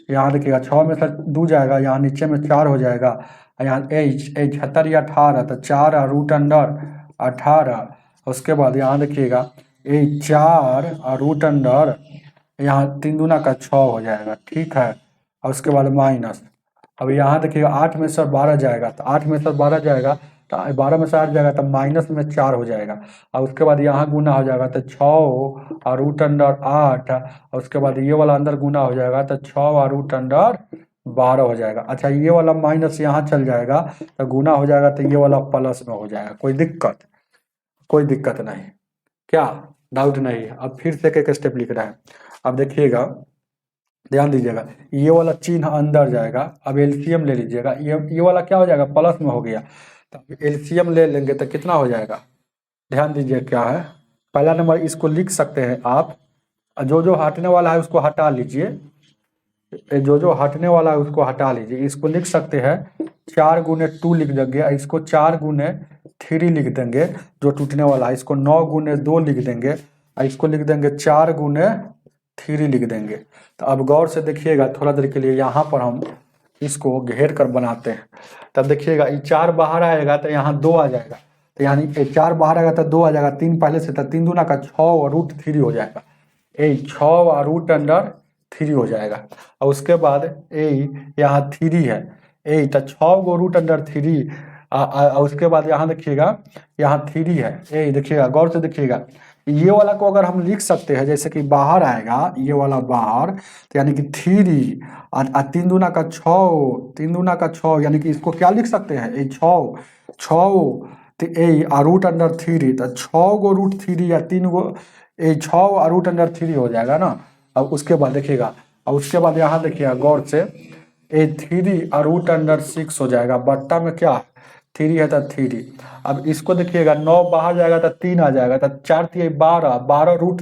6 में से 2 जाएगा, यहाँ नीचे में 4 हो जाएगा, यहाँ 76 या 18 तो 4 रूट अंडर 18, उसके बाद यहाँ देखिएगा 4 और रूट अंडर यहाँ 3 दूना का 6 हो जाएगा, ठीक है, और उसके बाद माइनस। अब यहाँ देखिएगा 8 में से 12 जाएगा, तो 8 में से 12 जाएगा तो 12 में से 8 जाएगा तो माइनस में 4 हो जाएगा, और उसके बाद यहाँ गुना हो जाएगा तो 6 और रूट अंडर 8, और उसके बाद ये वाला अंदर गुना हो जाएगा तो 6 और रूट अंडर 12 हो जाएगा। अच्छा ये वाला माइनस यहाँ चल जाएगा तो गुना हो जाएगा तो ये वाला प्लस में हो जाएगा, कोई दिक्कत नहीं, क्या डाउट नहीं है। अब फिर से एक स्टेप लिख रहा है, अब देखिएगा ध्यान दीजिएगा, ये वाला चिन्ह अंदर जाएगा। अब एलसीएम ले लीजिएगा, ये वाला क्या हो जाएगा, प्लस में हो गया, तो एलसीएम ले लेंगे तो कितना हो जाएगा। ध्यान दीजिए क्या है, पहला नंबर इसको लिख सकते हैं आप, जो जो हटने वाला है उसको हटा लीजिए, जो जो हटने वाला है उसको हटा लीजिए। इसको लिख सकते हैं 4 × 2 लिख देंगे, इसको 4 × 3 लिख देंगे जो टूटने वाला है, इसको 9 × 2 लिख देंगे, और इसको लिख देंगे 4 × 3 लिख देंगे। तो अब गौर से देखिएगा थोड़ा देर के लिए, यहाँ पर हम इसको घेर कर बनाते हैं। तब देखिएगा ये 4 बाहर आएगा तो यहाँ 2 आ जाएगा, तो यानी 4 बाहर आएगा तो 2 आ जाएगा, 3 पहले से था, 3 दूना का 6 और √3 हो जाएगा, 6 और √3 हो जाएगा। और उसके बाद यहाँ 3 है, तो 6 को √3, उसके बाद यहाँ देखिएगा यहाँ 3 है, देखिएगा गौर से देखिएगा, ये वाला को अगर हम लिख सकते हैं जैसे कि बाहर आएगा ये वाला बाहर, तो यानी कि 3 और 3 दूना का 6, 3 दूना का 6, यानी कि इसको क्या लिख सकते हैं, 6 तो √3, तो 6 को √3 या 3 को 6 और √3 हो जाएगा ना। अब उसके बाद देखिएगा, और उसके बाद यहाँ देखिएगा गौर से 3 और √6 हो जाएगा, बट्टा में क्या 3 है तो 3। अब इसको देखिएगा 9 बाहर जाएगा तो 3 आ जाएगा, तो 4 3 12, 12 रूट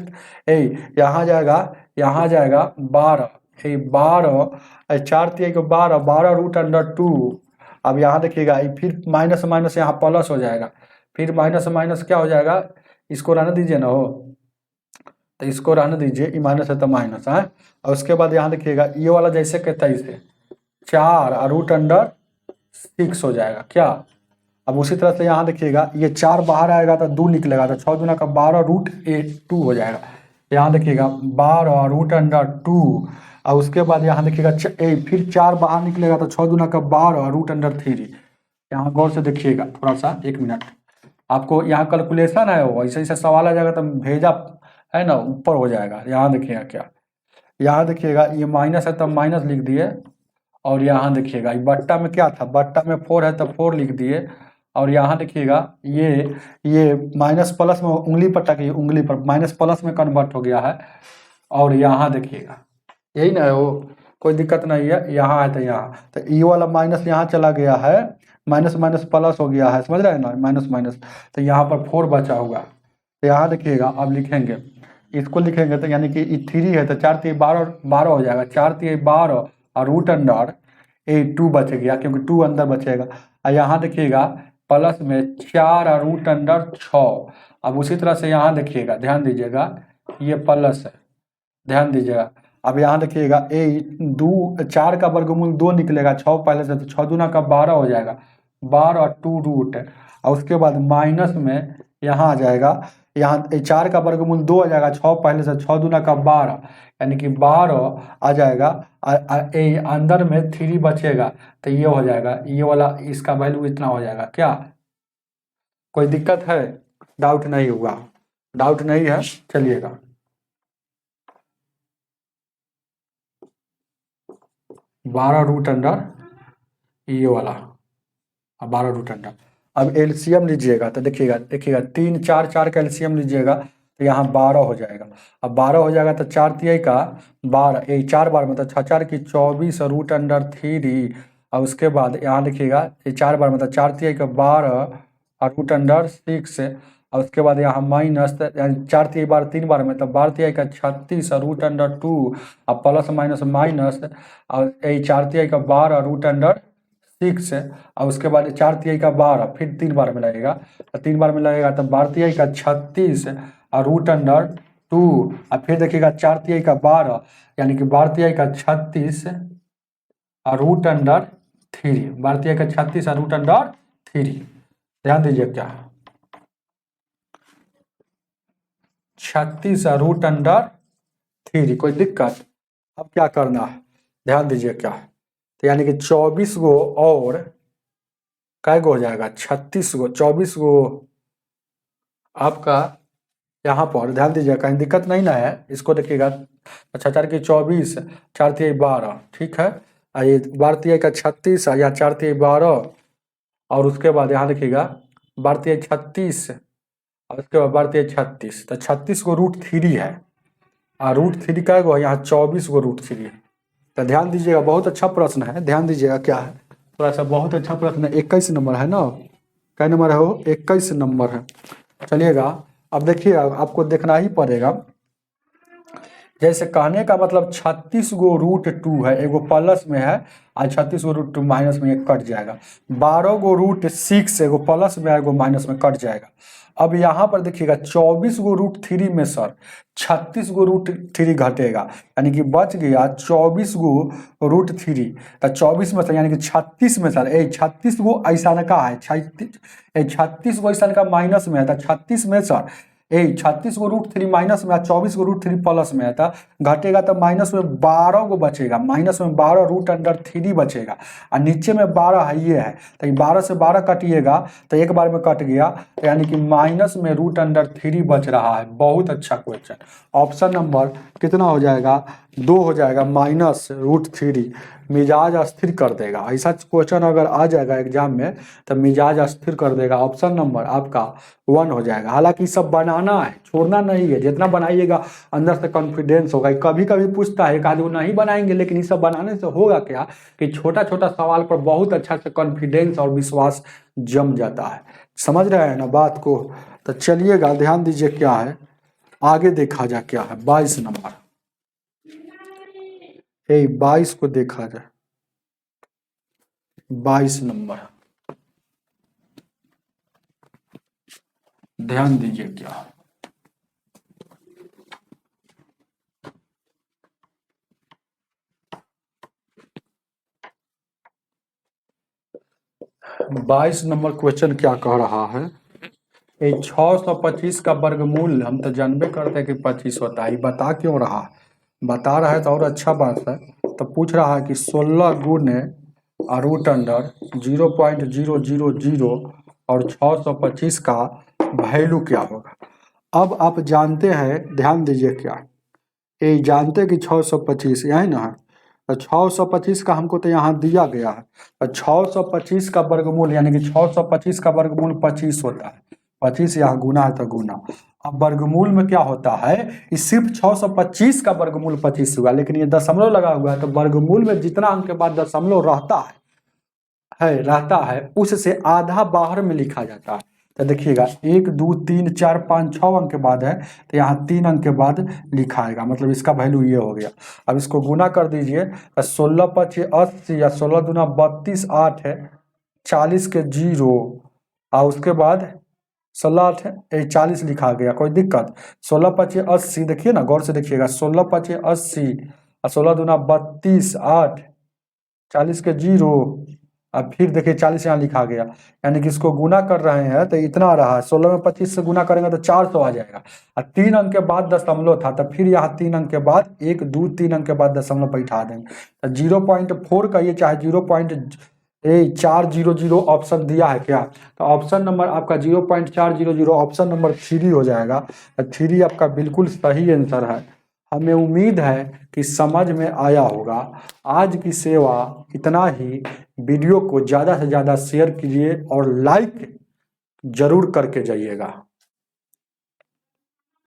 यहाँ जाएगा 12, 4 3 12, 12 √2। अब यहाँ देखिएगा फिर माइनस माइनस यहाँ प्लस हो जाएगा, फिर माइनस माइनस क्या हो जाएगा, इसको रहने दीजिए ना हो, तो इसको रहने दीजिए, ये माइनस है तो माइनस है। और उसके बाद यहाँ देखिएगा ये वाला जैसे कहता है इसे 4 और √6 हो जाएगा क्या। अब उसी तरह से यहाँ देखिएगा ये 4 बाहर आएगा तो 2 निकलेगा, तो 6 दूना का 12 √2 हो जाएगा। यहाँ देखिएगा 12 और √2, और उसके बाद यहाँ देखिएगा फिर 4 बाहर निकलेगा तो 6 दूना का 12 और √3। यहाँ गौर से देखिएगा थोड़ा सा, 1 मिनट, आपको यहाँ कैलकुलेशन है वो ऐसे ऐसे सवाल आ जाएगा तो भेजा है ना ऊपर हो जाएगा। यहाँ देखिएगा क्या, यहाँ देखिएगा ये माइनस है तब माइनस लिख दिए, और यहाँ देखिएगा ये बट्टा में क्या था, बट्टा में 4 है तब 4 लिख दिए, और यहाँ देखिएगा ये माइनस प्लस में उंगली पर टकिए, उंगली पर माइनस प्लस में कन्वर्ट हो गया है। और यहाँ देखिएगा यही ना है वो, कोई दिक्कत नहीं है, यहाँ है तो यहाँ, तो ये वाला माइनस यहाँ चला गया है, माइनस माइनस प्लस हो गया है, समझ रहे हैं ना, माइनस माइनस, तो यहाँ पर 4 बचा हुआ। तो यहाँ देखिएगा अब लिखेंगे, इसको लिखेंगे तो यानी कि 3 है तो 4 3 12 हो जाएगा, 4 3 12 और √2 बच गया क्योंकि 2 अंदर बचेगा। और यहाँ देखिएगा प्लस में 4 और √6। अब उसी तरह से यहाँ देखिएगा, ध्यान दीजिएगा ये प्लस है, ध्यान दीजिएगा। अब यहाँ देखिएगा 4 का वर्गमूल 2 निकलेगा, 6 पहले से, तो 6 दूना का 12 हो जाएगा, 12 और 2 रूट, और उसके बाद माइनस में यहाँ आ जाएगा, यहाँ 4 का वर्गमूल 2 आ जाएगा, 6 पहले से, 6 दूना का 12, यानी कि 12 आ जाएगा, अंदर में 3 बचेगा, तो ये हो जाएगा, ये वाला इसका वैल्यू इतना हो जाएगा क्या। कोई दिक्कत है, डाउट नहीं हुआ, डाउट नहीं है, चलिएगा 12 ये वाला, 12 अब एलसीएम लीजिएगा तो देखिएगा 3 4 4 का एलसीएम लीजिएगा तो यहाँ 12 हो जाएगा। अब 12 हो जाएगा तो 4 3 का 12, 4 बार मतलब 6 4 की 24 √3, और उसके बाद यहाँ देखिएगा ये 4 बार मतलब 4 3 का 12 और √6, और उसके बाद यहाँ माइनस, यानी 4 3 बार मतलब 12 3 का 36 और √2, और प्लस माइनस माइनस, और 4 3 का 12 √6, और उसके बाद 4 3 का 12 फिर 3 बार में लगेगा, तो 3 बार में लगेगा तो 12 3 का 36 और √2, और फिर देखिएगा 4 3 का 12, यानी कि 12 3 का 36 और √3, 12 3 का 36 और √3। ध्यान दीजिए क्या 36 और √3, कोई दिक्कत। अब क्या करना है, ध्यान दीजिए क्या, तो यानी कि 24 गो और कै गो हो जाएगा 36 गो, 24 गो आपका यहाँ पर, ध्यान दीजिए कहीं दिक्कत नहीं ना है, इसको देखिएगा, अच्छा 4 की 24, 4 3 12, ठीक है, ये 12 3 का 36 या 4 3 12, और उसके बाद यहाँ देखिएगा 12 3 36, और उसके बाद 12 3 36, तो 36 को √3 है, और √3 कै गो है यहाँ 24 गो √3 है, तो ध्यान दीजिएगा, बहुत अच्छा प्रश्न है, ध्यान दीजिएगा क्या है, थोड़ा सा बहुत अच्छा प्रश्न है। 21 नंबर है ना, क्या नंबर है वो, 21 नंबर है। चलिएगा अब देखिए, आपको देखना ही पड़ेगा। जैसे कहने का मतलब 36 गो √2 है, एगो प्लस में है और 36 गो √2 माइनस में एक कट जाएगा। 12 गो √6 एगो प्लस में एगो माइनस में कट जाएगा। अब यहाँ पर देखिएगा 24 गो √3 में सर 36 गो √3 घटेगा, यानी कि बच गया 24 गो √3। तो 24 में सर यानी कि 36 में सर 36 गो ऐसा का है, 36 गो ऐसा का माइनस में है, तो 36 में सर 36 गो √3 माइनस में, 24 गो √3 प्लस में है, तो घटेगा तो माइनस में 12 गो बचेगा, माइनस में 12 √3 बचेगा और नीचे में 12 है, ये है, तो 12 से 12 कटिएगा तो एक बार में कट गया, तो यानी कि माइनस में √3 बच रहा है। बहुत अच्छा क्वेश्चन। ऑप्शन नंबर कितना हो जाएगा, 2 हो जाएगा, माइनस √3। मिजाज अस्थिर कर देगा, ऐसा क्वेश्चन अगर आ जाएगा एग्जाम में तो मिजाज अस्थिर कर देगा। ऑप्शन नंबर आपका 1 हो जाएगा। हालांकि सब बनाना है, छोड़ना नहीं है, जितना बनाइएगा अंदर से कॉन्फिडेंस होगा। कभी कभी पूछता है, एक आदमी नहीं बनाएंगे, लेकिन ये सब बनाने से होगा क्या कि छोटा छोटा सवाल पर बहुत अच्छा से कॉन्फिडेंस और विश्वास जम जाता है। समझ रहे हैं ना बात को। तो चलिएगा ध्यान दीजिए क्या है, आगे देखा जाए क्या है। 22 नंबर, 22 को देखा जाए। 22 नंबर ध्यान दीजिए क्या है। बाईस नंबर क्वेश्चन क्या कह रहा है, 625 का वर्गमूल, हम तो जानबे करते हैं कि 25 होता है, बता क्यों रहा है, बता रहा है तो और अच्छा बात है। तो पूछ रहा है कि 16 गुने √0.000 और 625 का वैल्यू क्या होगा। अब आप जानते हैं, ध्यान दीजिए क्या, ये जानते हैं कि 625 यही ना है, तो 625 का हमको तो यहाँ दिया गया है, तो 625 का वर्गमूल यानी कि 625 का वर्गमूल 25 होता है, 25 यहाँ गुना है तो गुना। अब वर्गमूल में क्या होता है, इस सिर्फ 625 का वर्गमूल 25 हुआ, लेकिन ये दशमलव लगा हुआ है, तो वर्गमूल में जितना अंक के बाद दशमलव रहता है उससे आधा बाहर में लिखा जाता है। तो देखिएगा 1 2 3 4 5 6 अंक के बाद है, तो यहाँ 3 अंक के बाद लिखा आएगा, मतलब इसका वैल्यू ये हो गया। अब इसको गुना कर दीजिए, तो 16 × 5 = 80 या 16 × 2 = 32, 8 है 40 के 0 और उसके बाद 16 8 40 लिखा गया, कोई दिक्कत। 16 × 5 = 80, देखिए ना गौर से देखिएगा, 16 × 5 = 80 और 16 × 2 = 32, 8 40 के 0 अब फिर देखिए 40 यहाँ लिखा गया, यानी कि इसको गुना कर रहे हैं तो इतना आ रहा है। 16 में 25 से गुना करेंगे तो 400 आ जाएगा, और 3 अंक के बाद दशमलव था, तो फिर यहाँ 3 अंक के बाद 1 2 3 अंक के बाद दशमलव बैठा देंगे, तो 0.4 का ये चाहे 0.400 ऑप्शन दिया है क्या, तो ऑप्शन नंबर आपका 0.400 ऑप्शन नंबर 3 हो जाएगा। 3 आपका बिल्कुल सही आंसर है। हमें उम्मीद है कि समझ में आया होगा। आज की सेवा इतना ही। वीडियो को ज़्यादा से ज़्यादा शेयर कीजिए और लाइक जरूर करके जाइएगा।